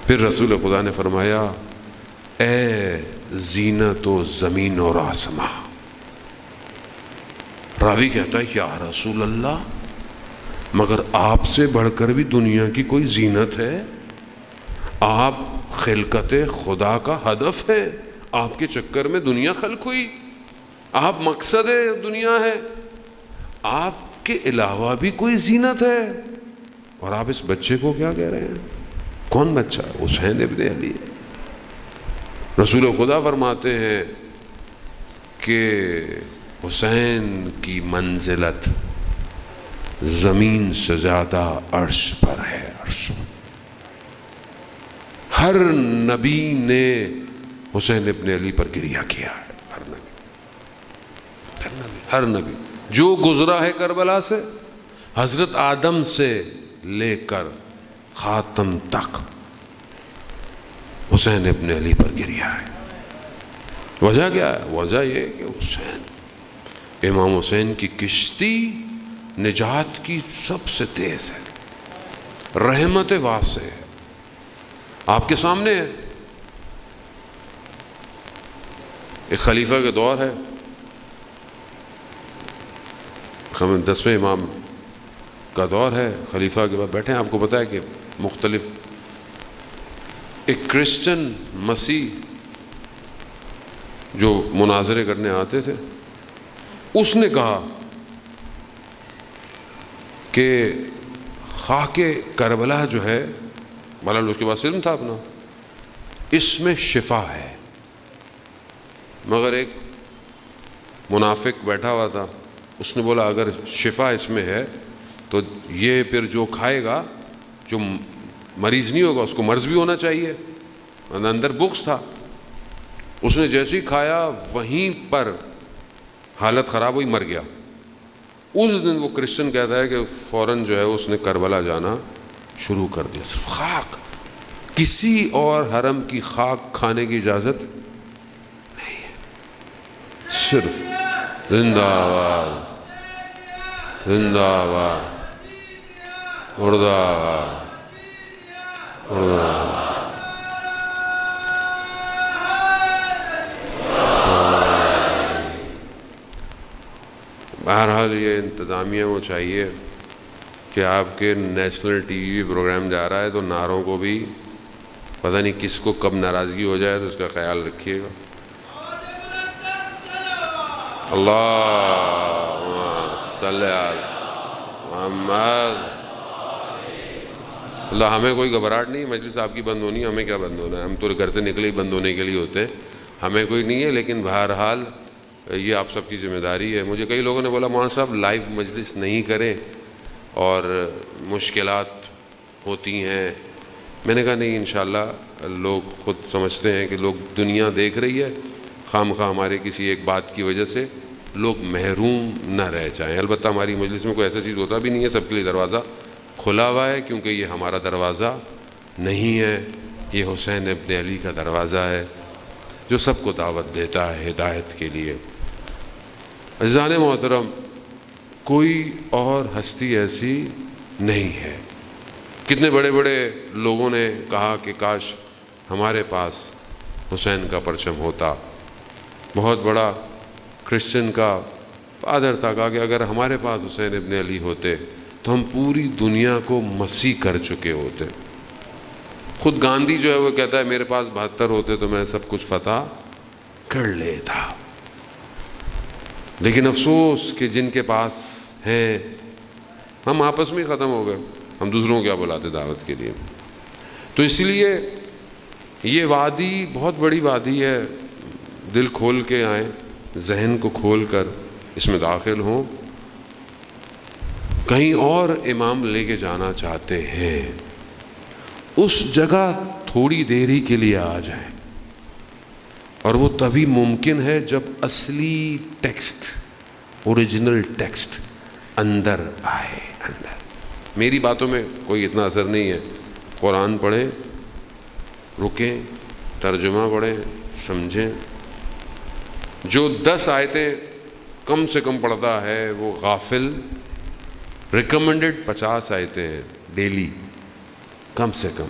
پھر رسول خدا نے فرمایا اے زینت و زمین اور آسماں۔ راوی کہتا ہے یا رسول اللہ، مگر آپ سے بڑھ کر بھی دنیا کی کوئی زینت ہے؟ آپ خلقت خدا کا ہدف ہے، آپ کے چکر میں دنیا خلق ہوئی، آپ مقصد دنیا ہے، آپ کے علاوہ بھی کوئی زینت ہے، اور آپ اس بچے کو کیا کہہ رہے ہیں؟ کون بچہ؟ حسین ابن علی۔ رسول خدا فرماتے ہیں کہ حسین کی منزلت زمین سے زیادہ عرش پر ہے، عرش۔ ہر نبی نے حسین ابن علی پر گریہ کیا ہے، ہر نبی جو گزرا ہے کربلا سے، حضرت آدم سے لے کر خاتم تک حسین ابن علی پر گریہ ہے۔ وجہ کیا ہے؟ وجہ یہ کہ حسین، امام حسین کی کشتی نجات کی سب سے تیز ہے، رحمت واسع ہے، آپ کے سامنے ہے۔ ایک خلیفہ کے دور ہے، ہم 10ویں امام کا دور ہے، خلیفہ کے بعد بیٹھے ہیں، آپ کو پتہ ہے کہ مختلف، ایک کرسچن مسیح جو مناظرے کرنے آتے تھے، اس نے کہا کہ خاک کربلا جو ہے، بہرحال اس کے پاس علم تھا اپنا، اس میں شفا ہے. مگر ایک منافق بیٹھا ہوا تھا، اس نے بولا اگر شفا اس میں ہے تو یہ پھر جو کھائے گا، جو مریض نہیں ہوگا، اس کو مرض بھی ہونا چاہیے. اندر بغض تھا. اس نے جیسے ہی کھایا وہیں پر حالت خراب ہوئی، مر گیا. اس دن وہ کرسچن کہتا ہے کہ فوراً جو ہے اس نے کربلا جانا شروع کر دیا. صرف خاک، کسی اور حرم کی خاک کھانے کی اجازت نہیں ہے. صرف زندہ آباد، زندہ آباد، مردہ آباد، مردہ آباد. بہرحال یہ انتظامیہ کو چاہیے کہ آپ کے نیشنل ٹی وی پروگرام جا رہا ہے تو نعروں کو بھی پتہ نہیں کس کو کب ناراضگی ہو جائے تو اس کا خیال رکھیے گا. اللہم صلی علی محمد. اللہ ہمیں کوئی گھبراہٹ نہیں، مجلس آپ کی بند ہونی ہے، ہمیں کیا بند ہونا ہے؟ ہم تو گھر سے نکلے ہی بند ہونے کے لیے ہوتے ہیں، ہمیں کوئی نہیں ہے. لیکن بہرحال یہ آپ سب کی ذمہ داری ہے. مجھے کئی لوگوں نے بولا مولانا صاحب لائیو مجلس نہیں کریں اور مشکلات ہوتی ہیں. میں نے کہا نہیں، انشاءاللہ لوگ خود سمجھتے ہیں کہ لوگ دنیا دیکھ رہی ہے، خام خواہ ہمارے کسی ایک بات کی وجہ سے لوگ محروم نہ رہ جائیں. البتہ ہماری مجلس میں کوئی ایسا چیز ہوتا بھی نہیں ہے، سب کے لیے دروازہ کھلا ہوا ہے، کیونکہ یہ ہمارا دروازہ نہیں ہے، یہ حسین ابن علی کا دروازہ ہے جو سب کو دعوت دیتا ہے ہدایت کے لیے. عزیزان محترم، کوئی اور ہستی ایسی نہیں ہے. کتنے بڑے بڑے لوگوں نے کہا کہ کاش ہمارے پاس حسین کا پرچم ہوتا. بہت بڑا کرسچن کا فادر تھا، کہا کہ اگر ہمارے پاس حسین ابن علی ہوتے تو ہم پوری دنیا کو مسیح کر چکے ہوتے. خود گاندھی جو ہے وہ کہتا ہے میرے پاس 72 ہوتے تو میں سب کچھ فتح کر لیتا. لیکن افسوس کہ جن کے پاس ہیں، ہم آپس میں ختم ہو گئے، ہم دوسروں کو کیا بلاتے دعوت کے لیے. تو اس لیے یہ وادی بہت بڑی وادی ہے. دل کھول کے آئیں، ذہن کو کھول کر اس میں داخل ہوں. کہیں اور امام لے کے جانا چاہتے ہیں، اس جگہ تھوڑی دیری کے لیے آ جائیں. اور وہ تبھی ممکن ہے جب اصلی ٹیکسٹ، اوریجنل ٹیکسٹ اندر آئے. اندر میری باتوں میں کوئی اتنا اثر نہیں ہے. قرآن پڑھیں، رکیں، ترجمہ پڑھیں، سمجھیں. جو 10 آیتیں کم سے کم پڑھتا ہے وہ غافل. ریکمنڈڈ 50 آیتیں ہیں ڈیلی کم سے کم.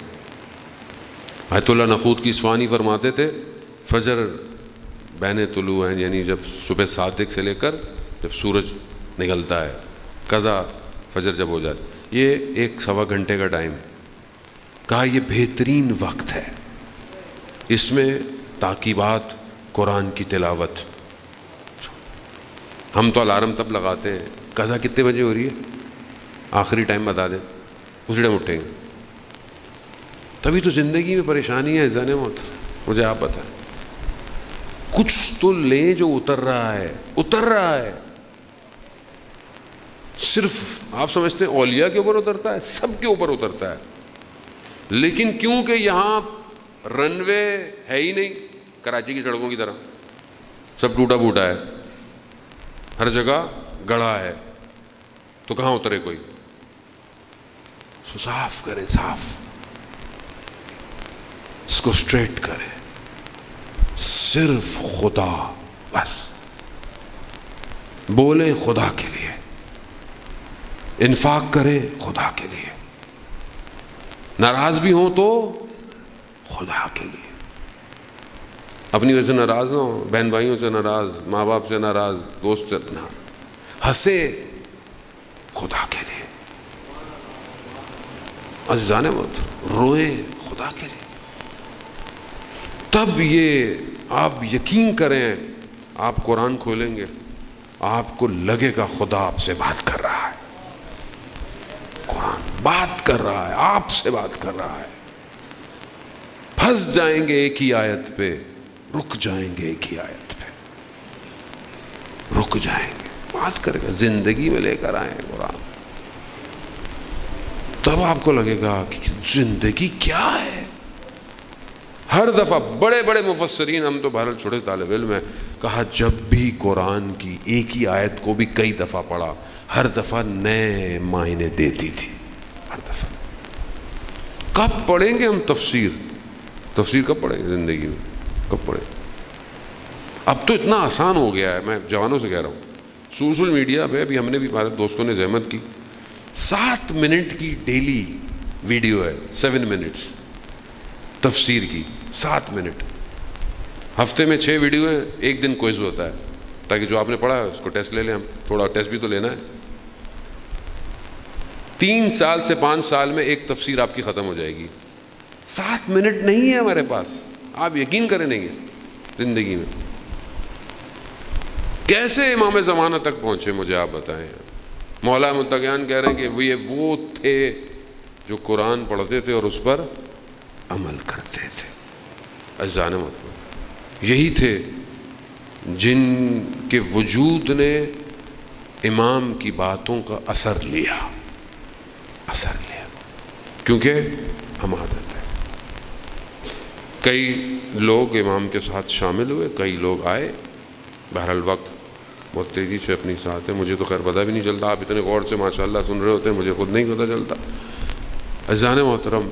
آیت اللہ نخود کی اصفہانی فرماتے تھے فجر بین طلوع ہیں، یعنی جب صبح صادق سے لے کر جب سورج نکلتا ہے، قضا فجر جب ہو جائے، یہ 1-1.25 گھنٹے کا ٹائم. کہا یہ بہترین وقت ہے، اس میں تاکیبات، قرآن کی تلاوت. ہم تو الارم تب لگاتے ہیں قضا کتنے بجے ہو رہی ہے، آخری ٹائم بتا دیں، اسی ٹائم اٹھیں گے. تبھی تو زندگی میں پریشانی ہے عزیزان محترم. مجھے آپ بتائیں، کچھ تو لیں جو اتر رہا ہے، اتر رہا ہے. صرف آپ سمجھتے ہیں اولیاء کے اوپر اترتا ہے؟ سب کے اوپر اترتا ہے. لیکن کیونکہ یہاں رن وے ہے ہی نہیں، کراچی کی سڑکوں کی طرح سب ٹوٹا پھوٹا ہے، ہر جگہ گڑھا ہے، تو کہاں اترے کوئی؟ صاف کریں، صاف، اس کو اسٹریٹ کریں. صرف خدا، بس بولیں خدا کے لیے، انفاق کریں خدا کے لیے، ناراض بھی ہوں تو خدا کے لیے. اپنی وجہ سے ناراض نہ ہو، بہن بھائیوں سے ناراض، ماں باپ سے ناراض، دوست سے ناراض، ہنسے خدا کے لیے. عزیزان محترم، روئیں خدا کے لیے. تب یہ آپ یقین کریں، آپ قرآن کھولیں گے آپ کو لگے گا خدا آپ سے بات کر رہا ہے، قرآن بات کر رہا ہے، آپ سے بات کر رہا ہے۔ پھنس جائیں گے ایک ہی آیت پہ، رک جائیں گے ایک ہی آیت پہ، رک جائیں گے، بات کرے گا، زندگی میں لے کر آئے ہیں قرآن، تب آپ کو لگے گا کہ زندگی کیا ہے۔ ہر دفعہ بڑے بڑے مفسرین، ہم تو بہرحال چھوٹے طالب علم ہیں، کہا جب بھی قرآن کی ایک ہی آیت کو بھی کئی دفعہ پڑھا، ہر دفعہ نئے معنی دیتی تھی، ہر دفعہ۔ کب پڑھیں گے ہم تفسیر کب پڑھیں گے زندگی میں، کب پڑھیں گے؟ اب تو اتنا آسان ہو گیا ہے، میں جوانوں سے کہہ رہا ہوں، سوشل میڈیا پہ ابھی ہم نے بھی، ہمارے دوستوں نے زحمت کی، 7 منٹ کی ڈیلی ویڈیو ہے، 7 منٹس تفسیر کی، 7 منٹ، ہفتے میں 6 ویڈیو ہیں، ایک دن کوئز ہوتا ہے، تاکہ جو آپ نے پڑھا ہے اس کو ٹیسٹ لے لیں، ہم تھوڑا ٹیسٹ بھی تو لینا ہے۔ 3 سال سے 5 سال میں ایک تفسیر آپ کی ختم ہو جائے گی، 7 منٹ نہیں ہے ہمارے پاس، آپ یقین کریں گے زندگی میں کیسے امام زمانہ تک پہنچے، مجھے آپ بتائیں۔ مولا متقیان کہہ رہے ہیں کہ وہ تھے جو قرآن پڑھتے تھے اور اس پر عمل کرتے تھے، اذان مطلب یہی تھے جن کے وجود نے امام کی باتوں کا اثر لیا، کیونکہ ہم عادت ہے۔ کئی لوگ امام کے ساتھ شامل ہوئے، کئی لوگ آئے، بہرحال وقت بہت تیزی سے اپنی ساتھ ہے، مجھے تو خیر پتہ بھی نہیں چلتا، آپ اتنے غور سے ماشاءاللہ سن رہے ہوتے ہیں، مجھے خود نہیں پتہ چلتا۔ عزیزان محترم،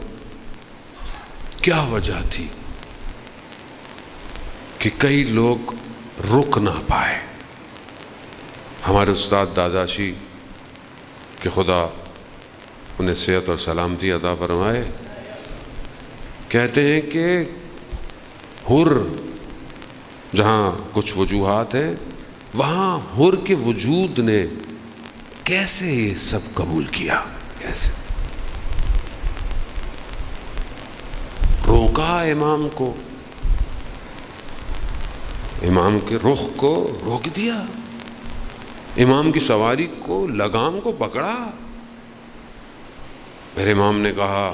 کیا وجہ تھی کہ کئی لوگ رک نہ پائے؟ ہمارے استاد داداشی کہ خدا انہیں صحت اور سلامتی عطا فرمائے، کہتے ہیں کہ حر جہاں کچھ وجوہات ہیں، وہاں حر کے وجود نے کیسے یہ سب قبول کیا، کیسے روکا امام کو، امام کے رخ کو روک دیا، امام کی سواری کو، لگام کو پکڑا۔ میرے امام نے کہا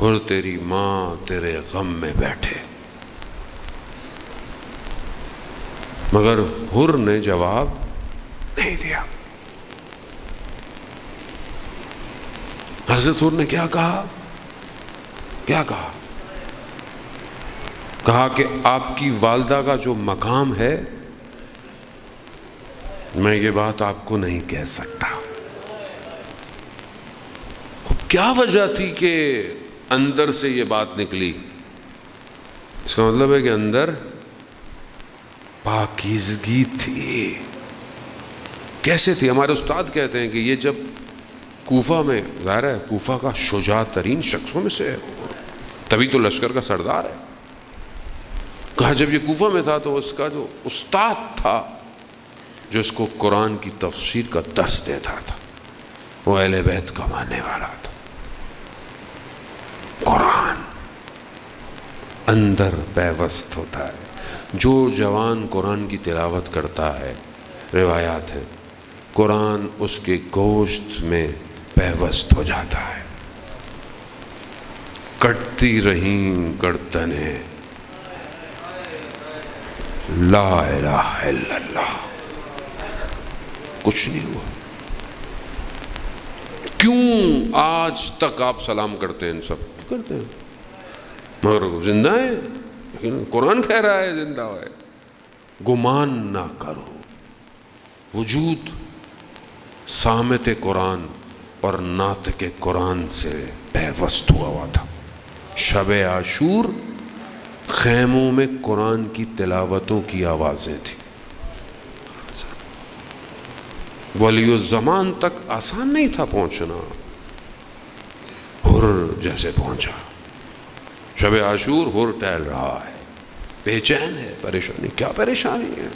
حر تیری ماں تیرے غم میں بیٹھے، مگر حر نے جواب نہیں دیا۔ حضرت حر نے کیا کہا؟ کہا کہ آپ کی والدہ کا جو مقام ہے، میں یہ بات آپ کو نہیں کہہ سکتا۔ کیا وجہ تھی کہ اندر سے یہ بات نکلی؟ اس کا مطلب ہے کہ اندر پاکیزگی تھی۔ کیسے تھی؟ ہمارے استاد کہتے ہیں کہ یہ جب کوفہ میں، ظاہر ہے کوفہ کا شجاع ترین شخصوں میں سے ہے، تبھی تو لشکر کا سردار ہے، کہا جب یہ کوفہ میں تھا تو اس کا جو استاد تھا جو اس کو قرآن کی تفسیر کا درس دیتا تھا، وہ اہل بیت کا ماننے والا تھا۔ قرآن اندر پیوست ہوتا ہے، جو جوان قرآن کی تلاوت کرتا ہے، روایات ہے، قرآن اس کے گوشت میں پیوست ہو جاتا ہے۔ کٹتی رہیں گردنیں، لا الہ الا اللہ، کچھ نہیں ہوا۔ کیوں آج تک آپ سلام کرتے ہیں؟ ان سب کرتے ہیں، مگر زندہ ہے، لیکن قرآن کہہ رہا ہے زندہ ہے۔ گمان نہ کرو، وجود سامت قرآن اور ناطق قرآن سے پیوست ہوا تھا۔ شب عاشور خیموں میں قرآن کی تلاوتوں کی آوازیں تھیں۔ ولی الزمان تک آسان نہیں تھا پہنچنا، حر جیسے پہنچا۔ شب عاشور حر ٹہل رہا ہے، بے چین ہے، پریشانی، کیا پریشانی ہے؟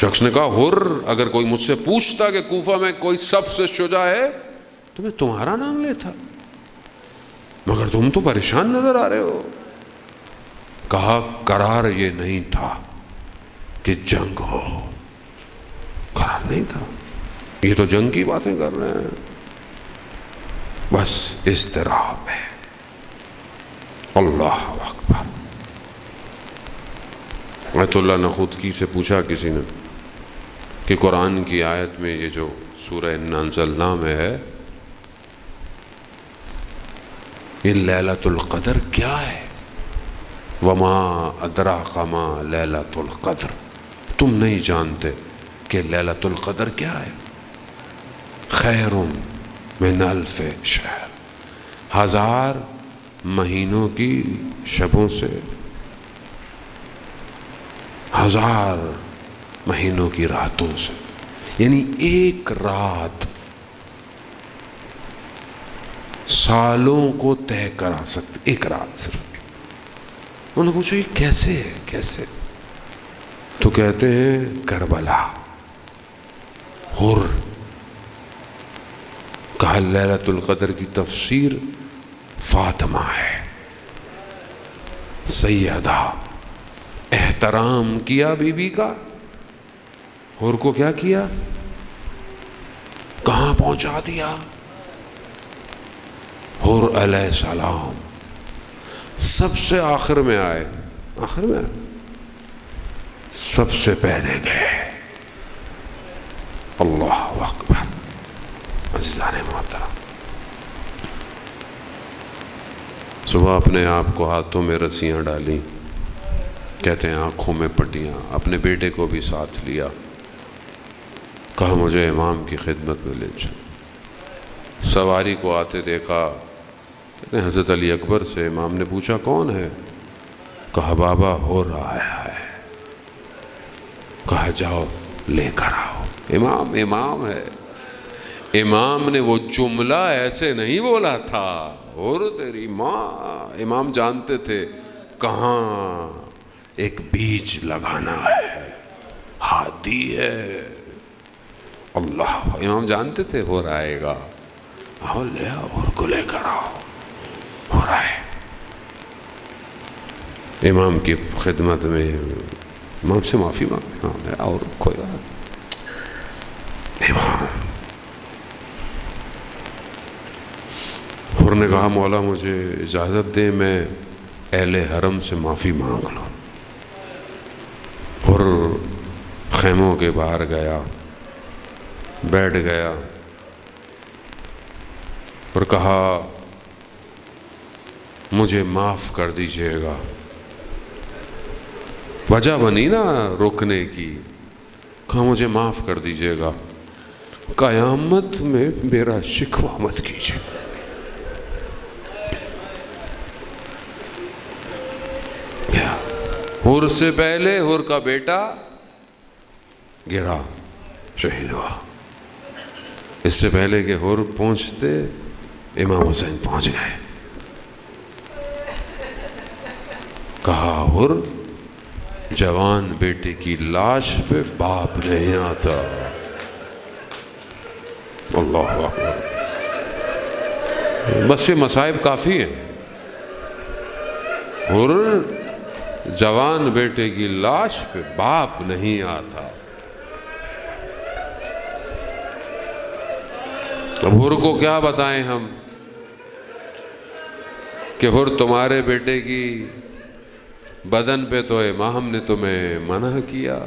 شخص نے کہا حر، اگر کوئی مجھ سے پوچھتا کہ کوفہ میں کوئی سب سے شجاع ہے تو میں تمہارا نام لیتا۔ مگر تم تو پریشان نظر آ رہے ہو. کہا قرار یہ نہیں تھا کہ جنگ ہو، قرار نہیں تھا. یہ تو جنگ کی باتیں کر رہے ہیں. بس اضطراب ہے. اللہ اکبر. آیت اللہ نخودکی سے پوچھا کسی نے کہ قرآن کی آیت میں یہ جو سورہ انا انزلنا میں ہے، یہ لیلۃ القدر کیا ہے؟ وما ادراک ما لیلۃ القدر. تم نہیں جانتے کہ لیلۃ القدر کیا ہے؟ خیر من الف شہر، 1000 مہینوں کی شبوں سے، 1000 مہینوں کی راتوں سے. یعنی ایک رات سالوں کو طے کرا سکتے. ایک رات صرف. انہوں نے پوچھا یہ کیسے ہے، کیسے؟ تو کہتے ہیں کربلا. اور کہا لیلۃ القدر کی تفسیر فاطمہ ہے، سیدہ. احترام کیا بی بی کا. اور کو کیا کیا؟ کہاں پہنچا دیا؟ اور علیہ السلام سب سے آخر میں آئے. آخر میں سب سے پہلے گئے. اللہ اکبر. عزیزان محترم، صبح اپنے آپ کو ہاتھوں میں رسیاں ڈالیں، کہتے ہیں آنکھوں میں پٹیاں، اپنے بیٹے کو بھی ساتھ لیا. کہا مجھے امام کی خدمت میں لے چل. سواری کو آتے دیکھا. حضرت علی اکبر سے امام نے پوچھا کون ہے؟ کہا بابا ہو رہا ہے. کہا جاؤ لے کر آؤ. امام ہے. امام نے وہ جملہ ایسے نہیں بولا تھا. اور تیری ماں. امام جانتے تھے کہاں ایک بیج لگانا ہے، ہادی ہے. اللہ. امام جانتے تھے ہو رہے گا. آؤ لے آؤ اور کو لے کر آؤ. ہو رہا ہے. امام کی خدمت میں امام سے معافی مانگے. امام نے اور کوئی بات. امام اور نے کہا مولا مجھے اجازت دے میں اہل حرم سے معافی مانگ لوں. اور خیموں کے باہر گیا، بیٹھ گیا اور کہا مجھے معاف کر دیجئے گا. وجہ بنی نا رکنے کی. کہا مجھے معاف کر دیجئے گا، قیامت میں میرا شکوہ مت کیجئے. حر سے پہلے حر کا بیٹا گرا، شہید ہوا. اس سے پہلے کہ حر پہنچتے امام حسین پہنچ گئے. کہا حر جوان بیٹے کی لاش پہ باپ نہیں آتا. اللہ اکبر. بس یہ مصائب کافی ہیں. حر جوان بیٹے کی لاش پہ باپ نہیں آتا. اب حر کو کیا بتائیں ہم کہ حر تمہارے بیٹے کی بدن پہ تو امام نے تمہیں منع کیا.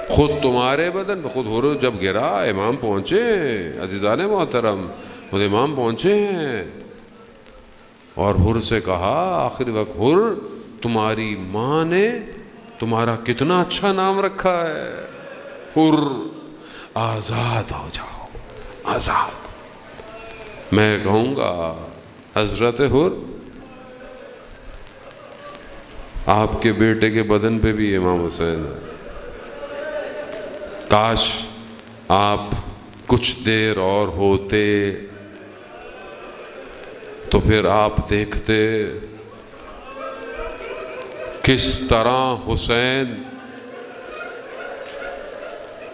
خود تمہارے بدن پہ خود حر جب گرا امام پہنچے. عزیزان محترم خود امام پہنچے ہیں اور حر سے کہا آخری وقت حر تمہاری ماں نے تمہارا کتنا اچھا نام رکھا ہے. حر آزاد ہو جاؤ. آزاد. میں کہوں گا حضرت حر آپ کے بیٹے کے بدن پہ بھی امام حسین ہے. کاش آپ کچھ دیر اور ہوتے تو پھر آپ دیکھتے کس طرح حسین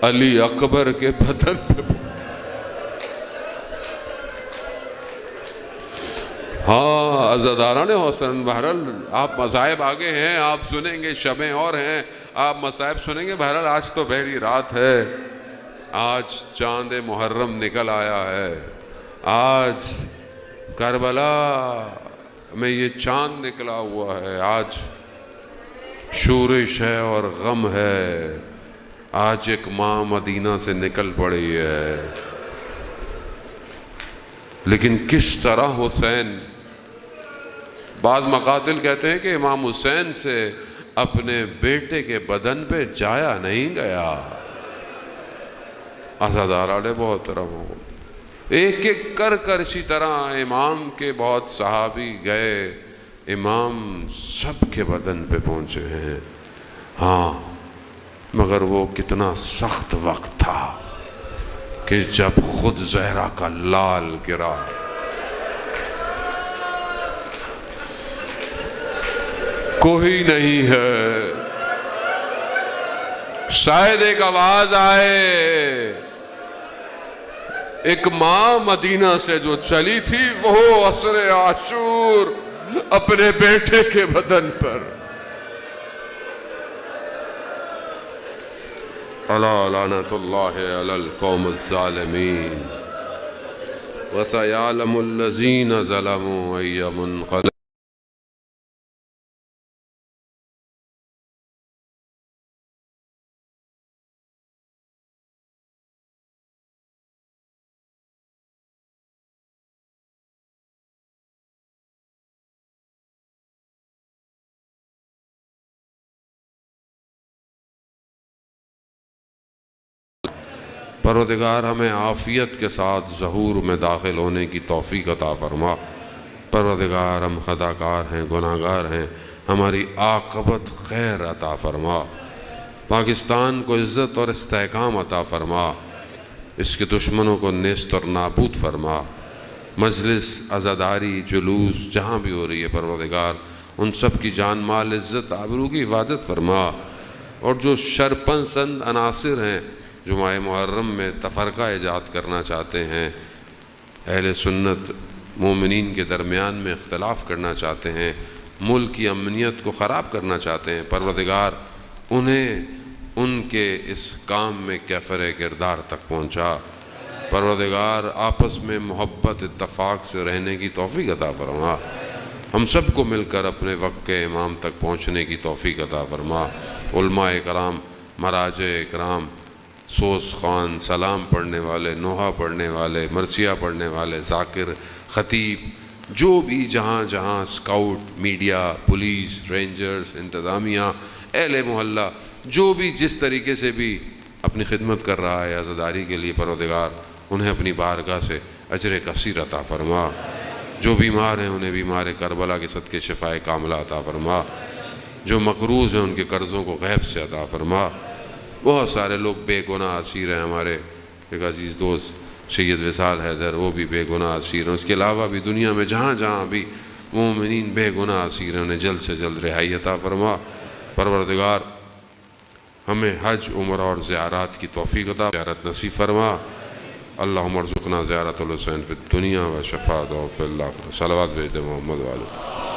علی اکبر کے بدن پہ ہاں عزاداران حسن، بہرحال آپ مصائب آگے ہیں، آپ سنیں گے، شبیں اور ہیں، آپ مصائب سنیں گے۔ بہرحال آج تو بحری رات ہے، آج چاند محرم نکل آیا ہے، آج کربلا میں یہ چاند نکلا ہوا ہے، آج شورش ہے اور غم ہے، آج ایک ماں مدینہ سے نکل پڑی ہے۔ لیکن کس طرح حسین، بعض مقاتل کہتے ہیں کہ امام حسین سے اپنے بیٹے کے بدن پہ جایا نہیں گیا۔ عزاداران محترم، ایک ایک کر اسی طرح امام کے بہت صحابی گئے، امام سب کے بدن پہ پہنچے ہیں۔ ہاں مگر وہ کتنا سخت وقت تھا کہ جب خود زہرا کا لال گرا۔ کوئی نہیں ہے، شاید ایک آواز آئے، ایک ماں مدینہ سے جو چلی تھی وہ عصر عاشور اپنے بیٹے کے بدن پر۔ الا لعنت اللہ علی القوم الظالمین وسیعلم الذین ظلموا ای منقلب۔ پروردگار ہمیں عافیت کے ساتھ ظہور میں داخل ہونے کی توفیق عطا فرما۔ پروردگار ہم خطاکار ہیں، گناہگار ہیں، ہماری عاقبت خیر عطا فرما۔ پاکستان کو عزت اور استحکام عطا فرما، اس کے دشمنوں کو نیست اور نابود فرما۔ مجلس، عزاداری، جلوس جہاں بھی ہو رہی ہے پروردگار ان سب کی جان مال عزت آبرو کی حفاظت فرما، اور جو شرپسند عناصر ہیں جو ماہ محرم میں تفرقہ ایجاد کرنا چاہتے ہیں، اہل سنت مومنین کے درمیان میں اختلاف کرنا چاہتے ہیں، ملک کی امنیت کو خراب کرنا چاہتے ہیں، پروردگار انہیں ان کے اس کام میں کیفر کردار تک پہنچا۔ پروردگار آپس میں محبت اتفاق سے رہنے کی توفیق عطا فرما، ہم سب کو مل کر اپنے وقت کے امام تک پہنچنے کی توفیق عطا فرما۔ علماء کرام، مراجع اکرام، سوز خوان، سلام پڑھنے والے، نوحہ پڑھنے والے، مرثیہ پڑھنے والے، ذاکر، خطیب، جو بھی جہاں جہاں سکاؤٹ، میڈیا، پولیس، رینجرز، انتظامیہ، اہل محلہ، جو بھی جس طریقے سے بھی اپنی خدمت کر رہا ہے عزاداری کے لیے، پروردگار انہیں اپنی بارگاہ سے اجر کثیر عطا فرما۔ جو بیمار ہیں انہیں بیمار کربلا کے صدقے شفائے کاملہ عطا فرما، جو مقروض ہیں ان کے قرضوں کو غیب سے عطا فرما۔ بہت سارے لوگ بے گناہ اسیر ہیں، ہمارے ایک عزیز دوست سید وصال حیدر، وہ بھی بے گناہ اسیر ہیں، اس کے علاوہ بھی دنیا میں جہاں جہاں بھی مومنین بے گناہ اسیر ہیں انہیں جلد سے جلد رہائی عطا فرما۔ پروردگار ہمیں حج، عمرہ اور زیارات کی توفیق عطا، زیارت نصیب فرما۔ اللہم ارزقنا زیارت الحسین فی الدنیا و شفاعتہ فی الآخرہ۔ صلوات بھیج دے محمد والے۔